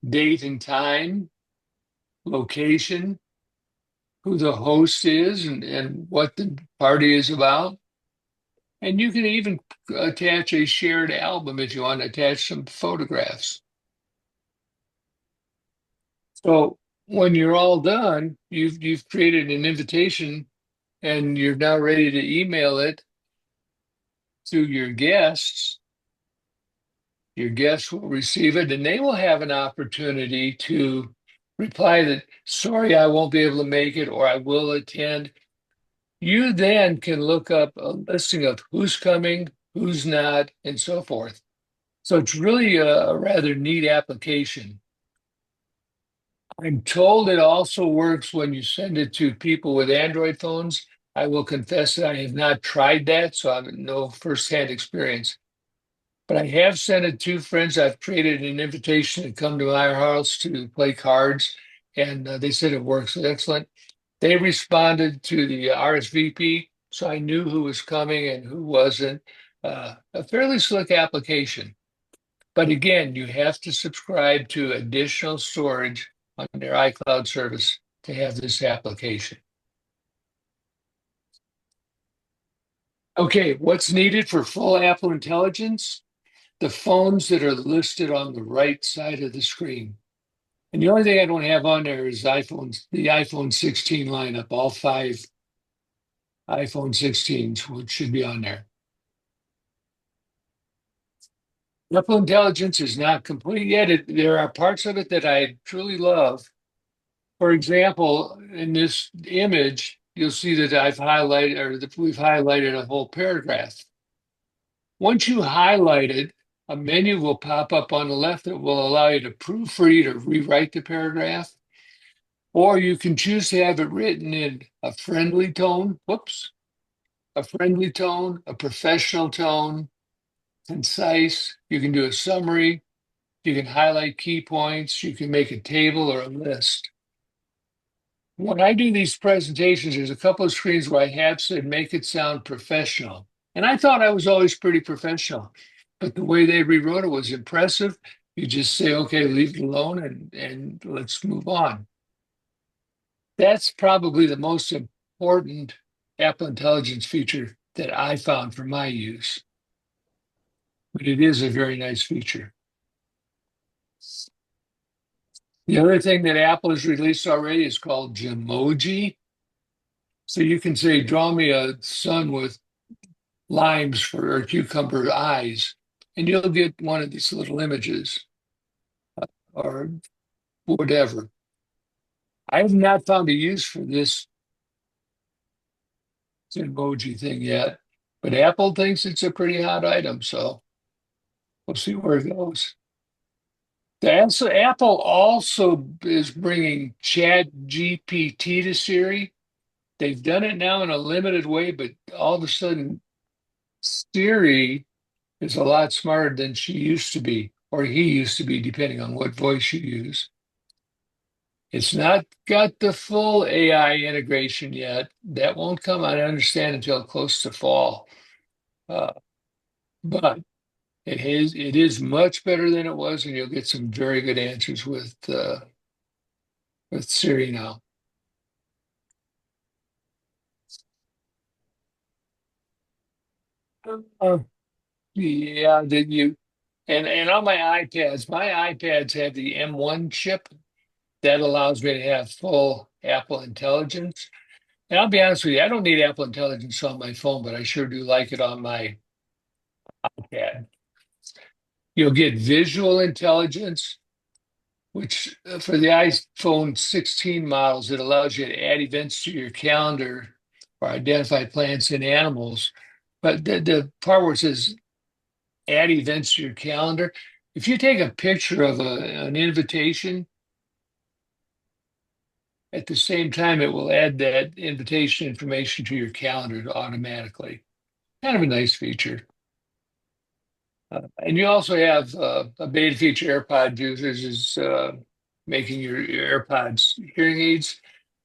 date and time, location, who the host is, and what the party is about. And you can even attach a shared album if you want to attach some photographs. So when you're all done, you've created an invitation and you're now ready to email it to your guests. Your guests will receive it and they will have an opportunity to reply that, sorry, I won't be able to make it, or I will attend. You then can look up a listing of who's coming, who's not, and so forth. So it's really a rather neat application. I'm told it also works when you send it to people with Android phones. I will confess that I have not tried that, so I have no firsthand experience. But I have sent it to friends. I've created an invitation to come to our house to play cards, and they said it works excellent. They responded to the RSVP, so I knew who was coming and who wasn't. A fairly slick application. But again, you have to subscribe to additional storage on their iCloud service to have this application. Okay, what's needed for full Apple Intelligence? The phones that are listed on the right side of the screen. And the only thing I don't have on there is the iPhone 16 lineup, all 5 iPhone 16s, which should be on there. Apple Intelligence is not complete yet. There are parts of it that I truly love. For example, in this image, you'll see that I've highlighted, or that we've highlighted a whole paragraph. Once you highlight it, a menu will pop up on the left that will allow you to proofread or rewrite the paragraph, or you can choose to have it written in a friendly tone, a friendly tone, a professional tone, concise. You can do a summary. You can highlight key points. You can make a table or a list. When I do these presentations, there's a couple of screens where I have said, make it sound professional. And I thought I was always pretty professional, but the way they rewrote it was impressive. You just say, okay, leave it alone and let's move on. That's probably the most important Apple Intelligence feature that I found for my use. But it is a very nice feature. The other thing that Apple has released already is called Gemoji. So you can say, draw me a sun with limes for or cucumber eyes, and you'll get one of these little images or whatever. I have not found a use for this emoji thing yet, but Apple thinks it's a pretty hot item, so we'll see where it goes. Apple also is bringing Chat GPT to Siri. They've done it now in a limited way, but all of a sudden, Siri is a lot smarter than she used to be, or he used to be, depending on what voice you use. It's not got the full AI integration yet. That won't come, I understand, until close to fall. But it is much better than it was, and you'll get some very good answers with Siri now. Yeah, did you? And on my iPads have the M1 chip that allows me to have full Apple Intelligence. And I'll be honest with you, I don't need Apple Intelligence on my phone, but I sure do like it on my iPad. You'll get visual intelligence, which for the iPhone 16 models, it allows you to add events to your calendar or identify plants and animals. But the part where it says add events to your calendar, if you take a picture of an invitation, at the same time, it will add that invitation information to your calendar automatically. Kind of a nice feature. And you also have a beta feature AirPod users is making your AirPods hearing aids.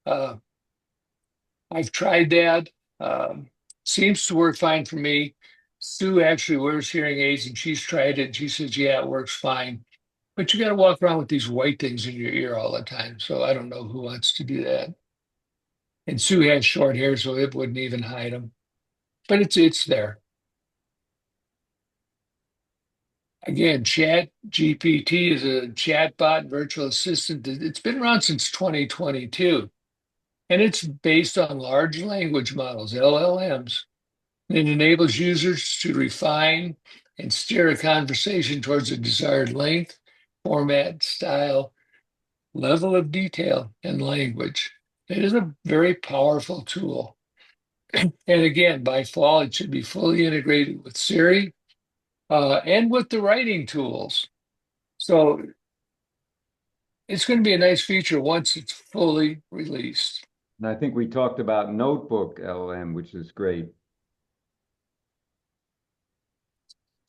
I've tried that. Seems to work fine for me. Sue actually wears hearing aids and she's tried it. And she says, yeah, it works fine. But you got to walk around with these white things in your ear all the time. So I don't know who wants to do that. And Sue has short hair, so it wouldn't even hide them. But it's there. Again, Chat GPT is a chatbot virtual assistant. It's been around since 2022, and it's based on large language models, LLMs. It enables users to refine and steer a conversation towards a desired length, format, style, level of detail, and language. It is a very powerful tool. And again, by fall, it should be fully integrated with Siri and with the writing tools. So it's going to be a nice feature once it's fully released. And I think we talked about Notebook LM, which is great.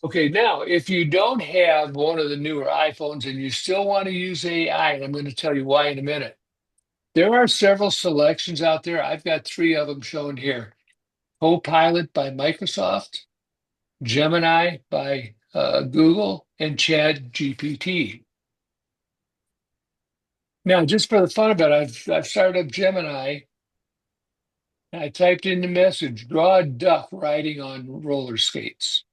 Okay, now, if you don't have one of the newer iPhones and you still want to use AI, and I'm going to tell you why in a minute, there are several selections out there. I've got 3 of them shown here. Copilot by Microsoft, Gemini by Google, and Chat GPT. Now, just for the fun of it, I've started up Gemini. And I typed in the message, draw a duck riding on roller skates.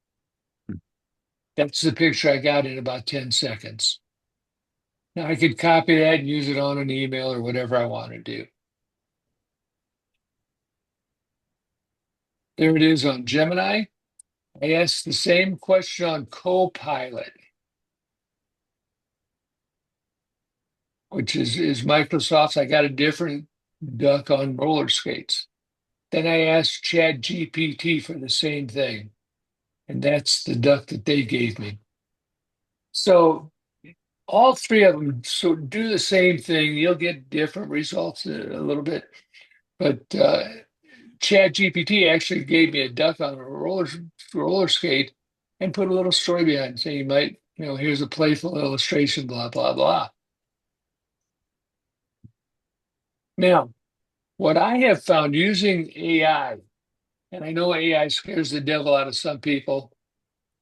That's the picture I got in about 10 seconds. Now I could copy that and use it on an email or whatever I want to do. There it is on Gemini. I asked the same question on Copilot, which is Microsoft's. I got a different duck on roller skates. Then I asked Chat GPT for the same thing. And that's the duck that they gave me. So all three of them so do the same thing. You'll get different results a little bit, but Chat GPT actually gave me a duck on a roller skate and put a little story behind it, saying you might, here's a playful illustration, blah blah blah. Now, what I have found using AI, and I know AI scares the devil out of some people,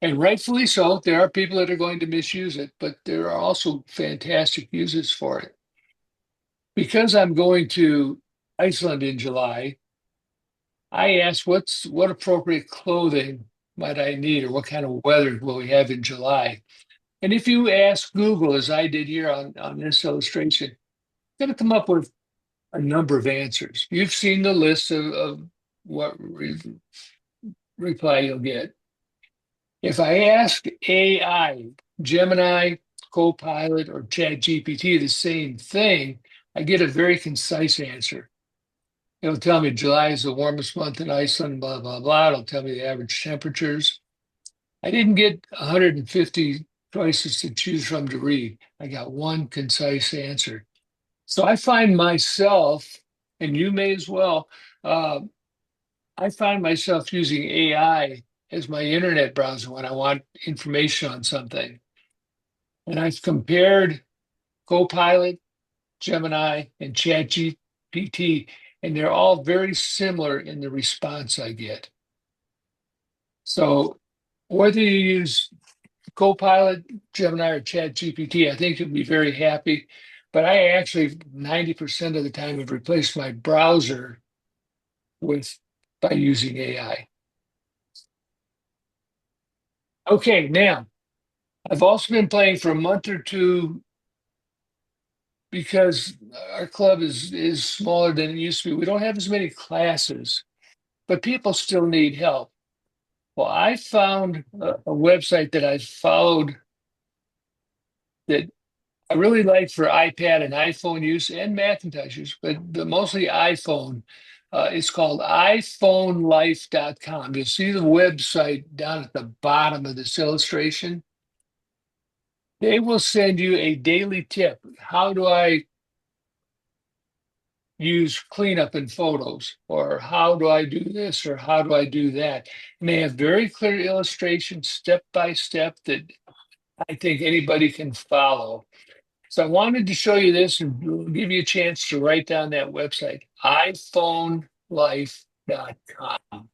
and rightfully so. There are people that are going to misuse it, but there are also fantastic uses for it. Because I'm going to Iceland in July, I asked what appropriate clothing might I need, or what kind of weather will we have in July? And if you ask Google, as I did here on this illustration, it's going to come up with a number of answers. You've seen the list of what reply you'll get. If I ask AI, Gemini, Copilot, or ChatGPT the same thing, I get a very concise answer. It'll tell me July is the warmest month in Iceland, blah, blah, blah. It'll tell me the average temperatures. I didn't get 150 choices to choose from to read. I got one concise answer. So I find myself, and you may as well, I find myself using AI as my internet browser when I want information on something. And I've compared Copilot, Gemini, and ChatGPT, and they're all very similar in the response I get. So whether you use Copilot, Gemini, or ChatGPT, I think you'll be very happy. But I actually 90% of the time have replaced my browser by using AI. Okay, now I've also been playing for a month or two because our club is smaller than it used to be. We don't have as many classes, but people still need help. Well, I found a website that I followed that I really like for iPad and iPhone use and Macintosh use, but mostly iPhone. It's called iPhoneLife.com. You'll see the website down at the bottom of this illustration. They will send you a daily tip. How do I use cleanup in photos? Or how do I do this? Or how do I do that? And they have very clear illustrations, step by step, that I think anybody can follow. So I wanted to show you this and give you a chance to write down that website, iPhoneLife.com.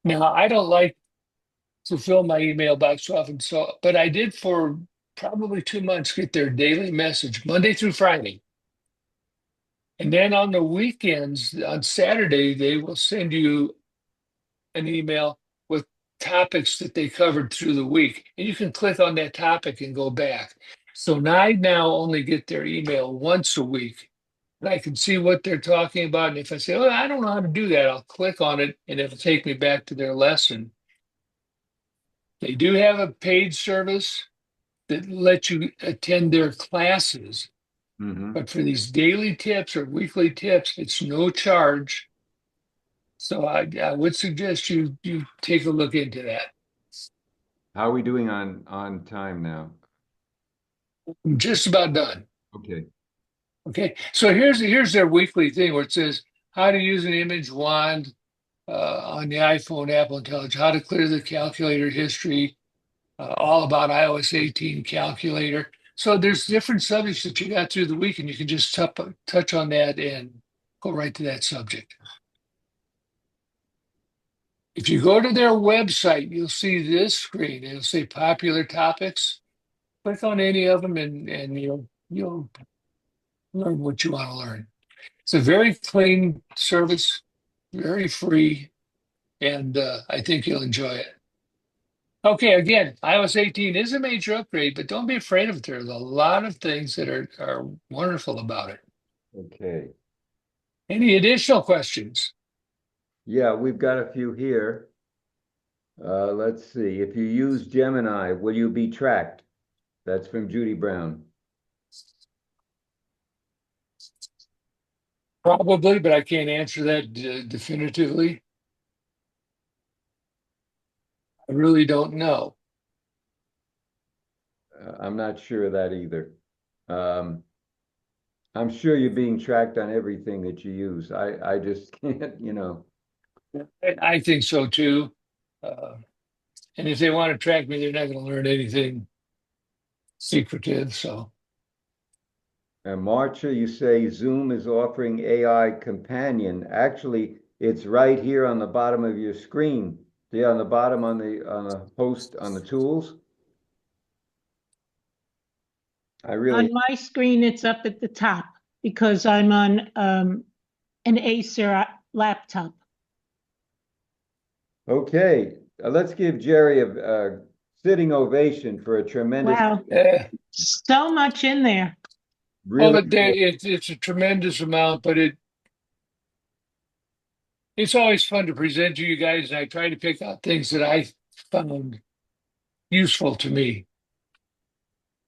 Now, I don't like to fill my email box often, but I did for probably 2 months get their daily message, Monday through Friday. And then on the weekends, on Saturday, they will send you an email with topics that they covered through the week. And you can click on that topic and go back. So I now only get their email once a week. And I can see what they're talking about. And if I say, oh, I don't know how to do that, I'll click on it and it'll take me back to their lesson. They do have a paid service that lets you attend their classes. Mhm. But for these daily tips or weekly tips, it's no charge. So I would suggest you take a look into that. How are we doing on time now? I'm just about done. Okay. Okay. So here's their weekly thing where it says how to use an image wand on the iPhone Apple Intelligence, how to clear the calculator history, all about iOS 18 calculator. So there's different subjects that you got through the week, and you can just touch on that and go right to that subject. If you go to their website, you'll see this screen. It'll say popular topics. Click on any of them, and you'll learn what you want to learn. It's a very clean service, very free, and I think you'll enjoy it. Okay, again, iOS 18 is a major upgrade, but don't be afraid of it. There's a lot of things that are wonderful about it. Okay. Any additional questions? Yeah, we've got a few here. Let's see. If you use Gemini, will you be tracked? That's from Judy Brown. Probably, but I can't answer that definitively. I really don't know. I'm not sure of that either. I'm sure you're being tracked on everything that you use. I just can't, you know. I think so too. Uh, and if they want to track me, they're not going to learn anything secretive. So And Marcia, you say Zoom is offering AI companion. Actually, it's right here on the bottom of your screen. See on the bottom on the post on the tools. I really On my screen, it's up at the top because I'm on an Acer laptop. okay. Let's give Jerry a sitting ovation for a tremendous, Wow, yeah. so much in there. Oh, really. but it's a tremendous amount, but it's always fun to present to you guys, and I try to pick out things that I found useful to me.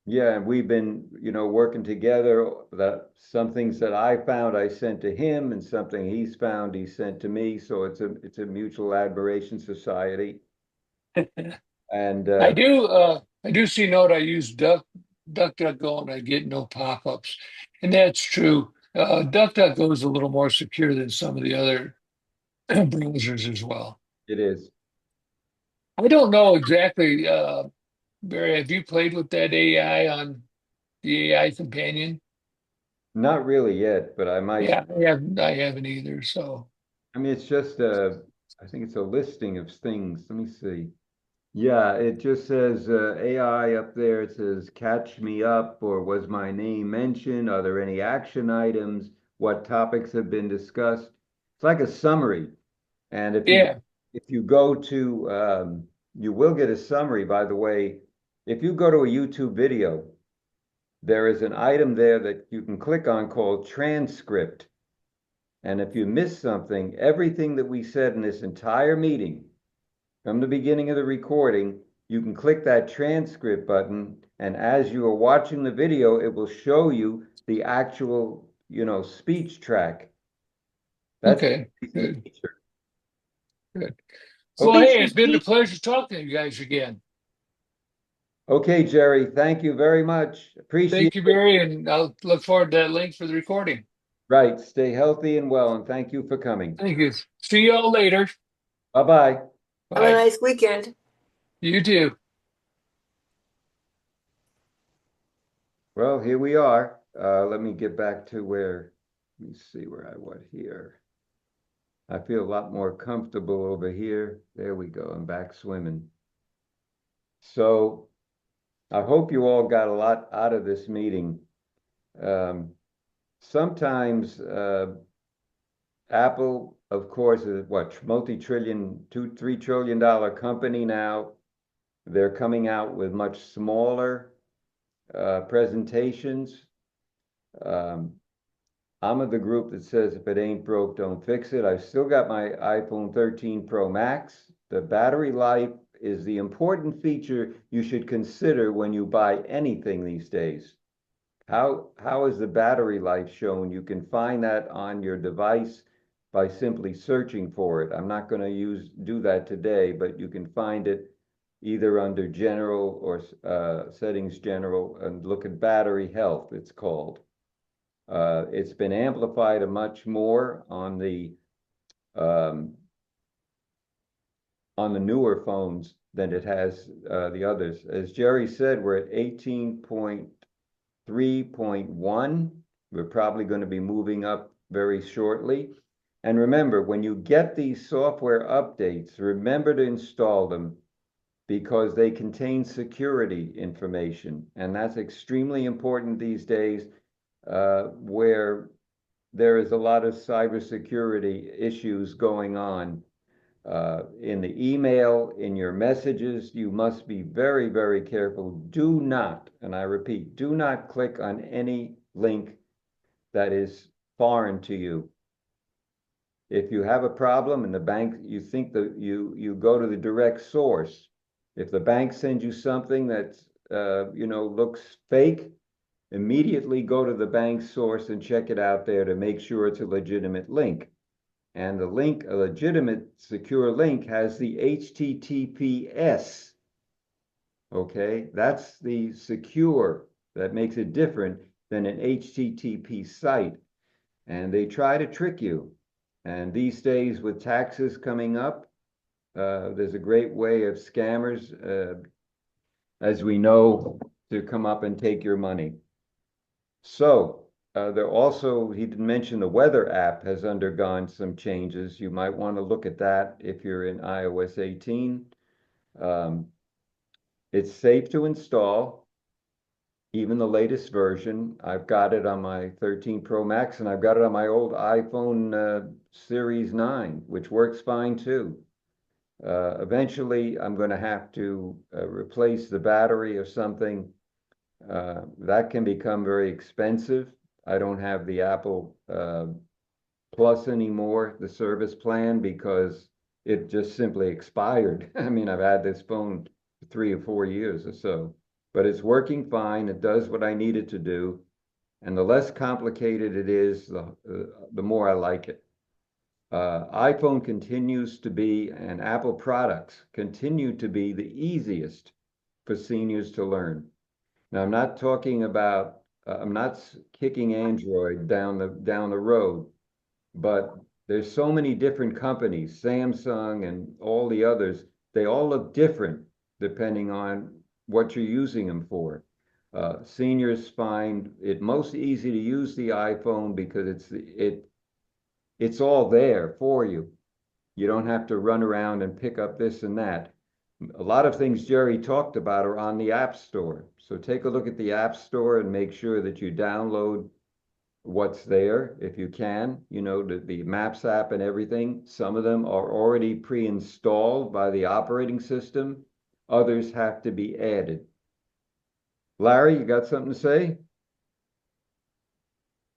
Yeah, and we've been, working together. That some things that I found I sent to him, and something he's found he sent to me. So it's a mutual admiration society. And I do see note I use DuckDuckGo and I get no pop-ups. And that's true. DuckDuckGo is a little more secure than some of the other browsers as well. it is. I don't know exactly, Barry, have you played with that AI on the AI companion? Not really yet, but I might. Yeah, I haven't either. So I mean, it's just I think it's a listing of things. Let me see. Yeah, it just says AI up there. It says catch me up or was my name mentioned? Are there any action items? What topics have been discussed? It's like a summary. And yeah, if you go to you will get a summary, by the way. If you go to a YouTube video, there is an item there that you can click on called transcript. And if you miss something, everything that we said in this entire meeting, from the beginning of the recording, you can click that transcript button, and as you are watching the video, it will show you the actual, speech track. That's okay, the good, feature. good. Well, Okay, hey, it's been a pleasure talking to you guys again. okay, Jerry, thank you very much. Appreciate Thank you, it. Barry, and I'll look forward to that link for the recording. Right, stay healthy and well, and thank you for coming. Thank you. See you all later. Bye-bye. Have a Bye. nice weekend. You too. Well, here we are. Let me get back to let me see where I was here. I feel a lot more comfortable over here. There we go. I'm back swimming. So I hope you all got a lot out of this meeting. Sometimes Apple, of course, is what, multi-trillion, $2-3 trillion company now. They're coming out with much smaller presentations. I'm of the group that says if it ain't broke, don't fix it. I've still got my iPhone 13 Pro Max. The battery life is the important feature you should consider when you buy anything these days. How is the battery life shown? You can find that on your device by simply searching for it. I'm not going to do that today, but you can find it either under general or settings general and look at battery health, it's called. It's been amplified a much more on the newer phones than it has the others. As Jerry said, we're at 18.3.1. We're probably going to be moving up very shortly. And remember, when you get these software updates, remember to install them because they contain security information. And that's extremely important these days, where there is a lot of cybersecurity issues going on. In the email, in your messages, you must be very, very careful. Do not, and I repeat, do not click on any link that is foreign to you. If you have a problem in the bank, you think that you go to the direct source. If the bank sends you something that looks fake, immediately go to the bank source and check it out there to make sure it's a legitimate link. And the link, a legitimate secure link, has the HTTPS. Okay, that's the secure that makes it different than an HTTP site. And they try to trick you. And these days, with taxes coming up, there's a great way of scammers, as we know, to come up and take your money. So there also, he didn't mention the weather app has undergone some changes. You might want to look at that if you're in iOS 18. It's safe to install, even the latest version. I've got it on my 13 Pro Max, and I've got it on my old iPhone Series 9, which works fine too. Eventually, I'm going to have to replace the battery or something. That can become very expensive. I don't have the Apple Plus anymore, the service plan, because it just simply expired. I mean, I've had this phone for 3 or 4 years or so, but it's working fine. It does what I need it to do. And the less complicated it is, the more I like it. iPhone continues to be, and Apple products continue to be the easiest for seniors to learn. Now, I'm not talking about, I'm not kicking Android down the road, but there's so many different companies, Samsung and all the others, they all look different depending on what you're using them for. Seniors find it most easy to use the iPhone because it's all there for you. You don't have to run around and pick up this and that. A lot of things Jerry talked about are on the App Store. So take a look at the App Store and make sure that you download what's there if you can, you know, the Maps app and everything. Some of them are already pre-installed by the operating system. Others have to be added. Larry, you got something to say?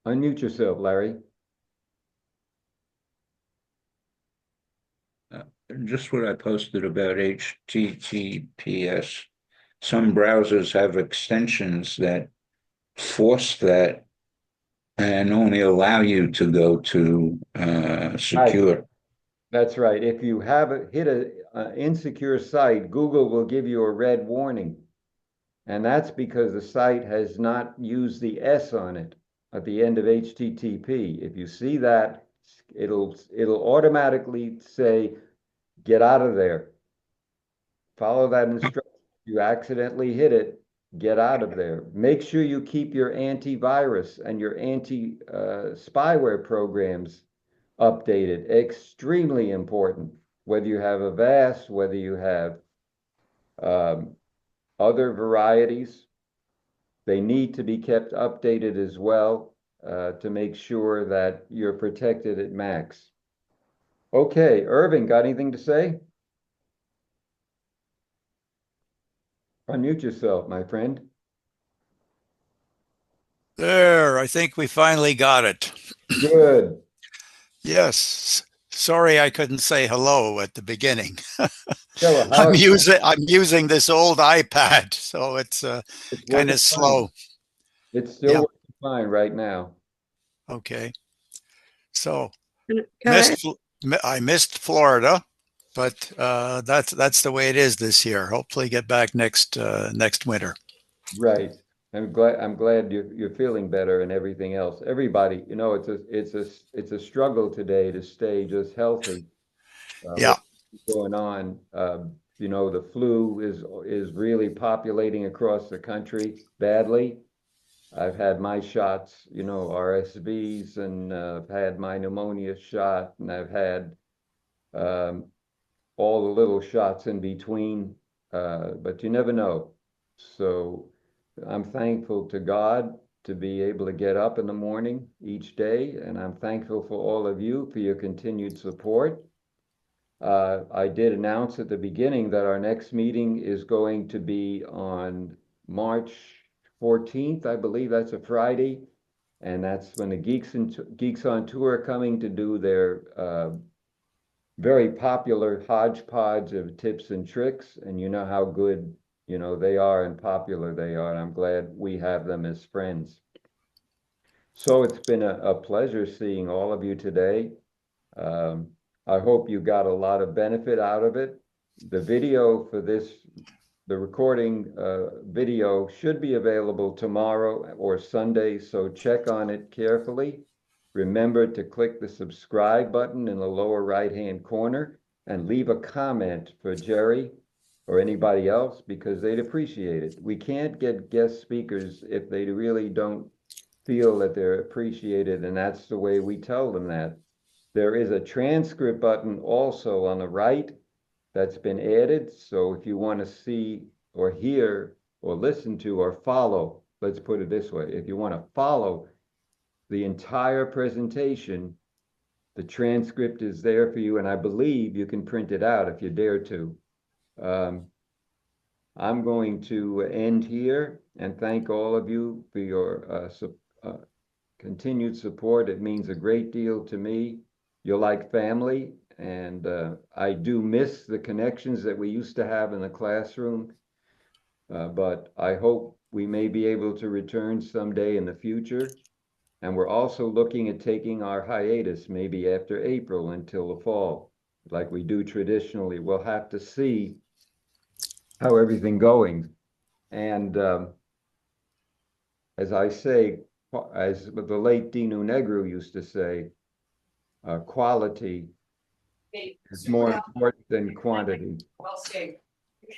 Unmute yourself, Larry. Just what I posted about HTTPS. Some browsers have extensions that force that and only allow you to go to secure. That's right. If you have hit an insecure site, Google will give you a red warning. And that's because the site has not used the S on it at the end of HTTP. If you see that, it'll automatically say, get out of there. Follow that instruction. If you accidentally hit it, get out of there. Make sure you keep your antivirus and your anti-spyware programs updated. Extremely important. Whether you have Avast, whether you have other varieties, they need to be kept updated as well to make sure that you're protected at max. Okay, Irving, got anything to say? Unmute yourself, my friend. There, I think we finally got it. Good. Yes. Sorry I couldn't say hello at the beginning. Yeah, well, I'm using this old iPad, so it's kind of slow. It's still Yep. working fine right now. Okay. So Can I missed Florida, but that's the way it is this year. Hopefully get back next winter. Right. I'm glad you're feeling better and everything else. Everybody, you know, it's a struggle today to stay just healthy. Yeah. What's going on? You know, the flu is really populating across the country badly. I've had my shots, you know, RSVs, and I've had my pneumonia shot, and I've had all the little shots in between, but you never know. So I'm thankful to God to be able to get up in the morning each day, and I'm thankful for all of you for your continued support. I did announce at the beginning that our next meeting is going to be on March 14th. I believe that's a Friday, and that's when the Geeks on Tour are coming to do their very popular hodgepodge of tips and tricks. And you know how good, you know, they are and popular they are, and I'm glad we have them as friends. So it's been a pleasure seeing all of you today. I hope you got a lot of benefit out of it. The video for this the recording video should be available tomorrow or Sunday, so check on it carefully. Remember to click the subscribe button in the lower right-hand corner and leave a comment for Jerry or anybody else because they'd appreciate it. We can't get guest speakers if they really don't feel that they're appreciated, and that's the way we tell them that. There is a transcript button also on the right that's been added. So if you want to see or hear or listen to or follow, let's put it this way, if you want to follow the entire presentation, the transcript is there for you, and I believe you can print it out if you dare to. I'm going to end here and thank all of you for your continued support. It means a great deal to me. You're like family, and I do miss the connections that we used to have in the classroom, but I hope we may be able to return someday in the future. And we're also looking at taking our hiatus maybe after April until the fall, like we do traditionally. We'll have to see how everything going. And as I say, as the late Dino Negro used to say, quality is more important than quantity. Well said.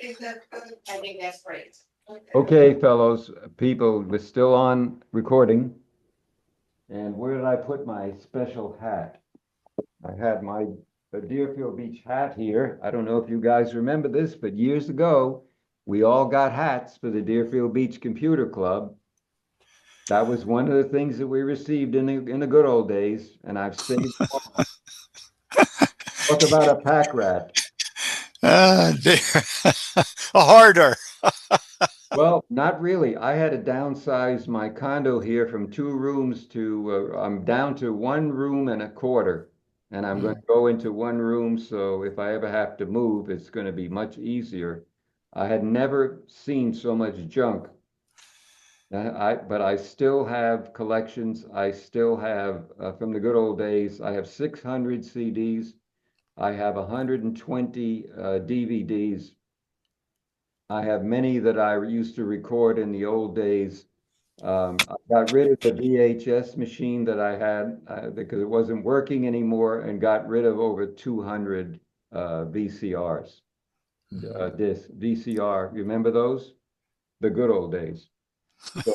I think that's great. Okay, fellows, people, we're still on recording. And where did I put my special hat? I had my Deerfield Beach hat here. I don't know if you guys remember this, but years ago, we all got hats for the Deerfield Beach Computer Club. That was one of the things that we received in the good old days, and I've saved. Talk about a pack rat. Dear. A harder. Well, not really. I had to downsize my condo here from 2 rooms to, I'm down to 1 room and a quarter. And I'm going to go into 1 room, so if I ever have to move, it's going to be much easier. I had never seen so much junk. But I still have collections. I still have, from the good old days, I have 600 CDs. I have 120 DVDs. I have many that I used to record in the old days. I got rid of the VHS machine that I had because it wasn't working anymore, and got rid of over 200 VCRs, discs, VCR. Remember those? The good old days. So,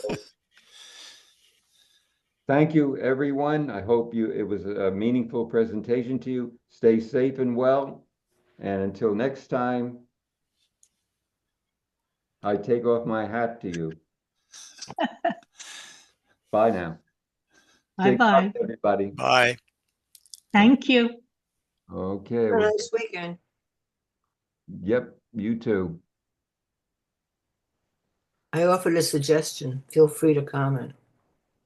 thank you, everyone. I hope it was a meaningful presentation to you. Stay safe and well. And until next time, I take off my hat to you. Bye now. Take care, Bye-bye. everybody. Bye. Thank you. Okay. Have a nice weekend. Yep, you too. I offered a suggestion. Feel free to comment.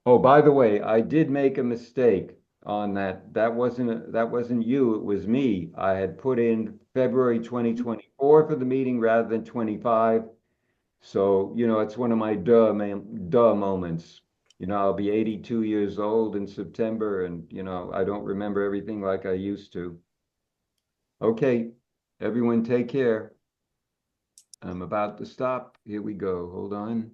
Oh, by the way, I did make a mistake on that. That wasn't you, it was me. I had put in February 2024 for the meeting rather than 25. So, it's one of my duh moments. I'll be 82 years old in September, and I don't remember everything like I used to. Okay, everyone take care. I'm about to stop. Here we go. Hold on.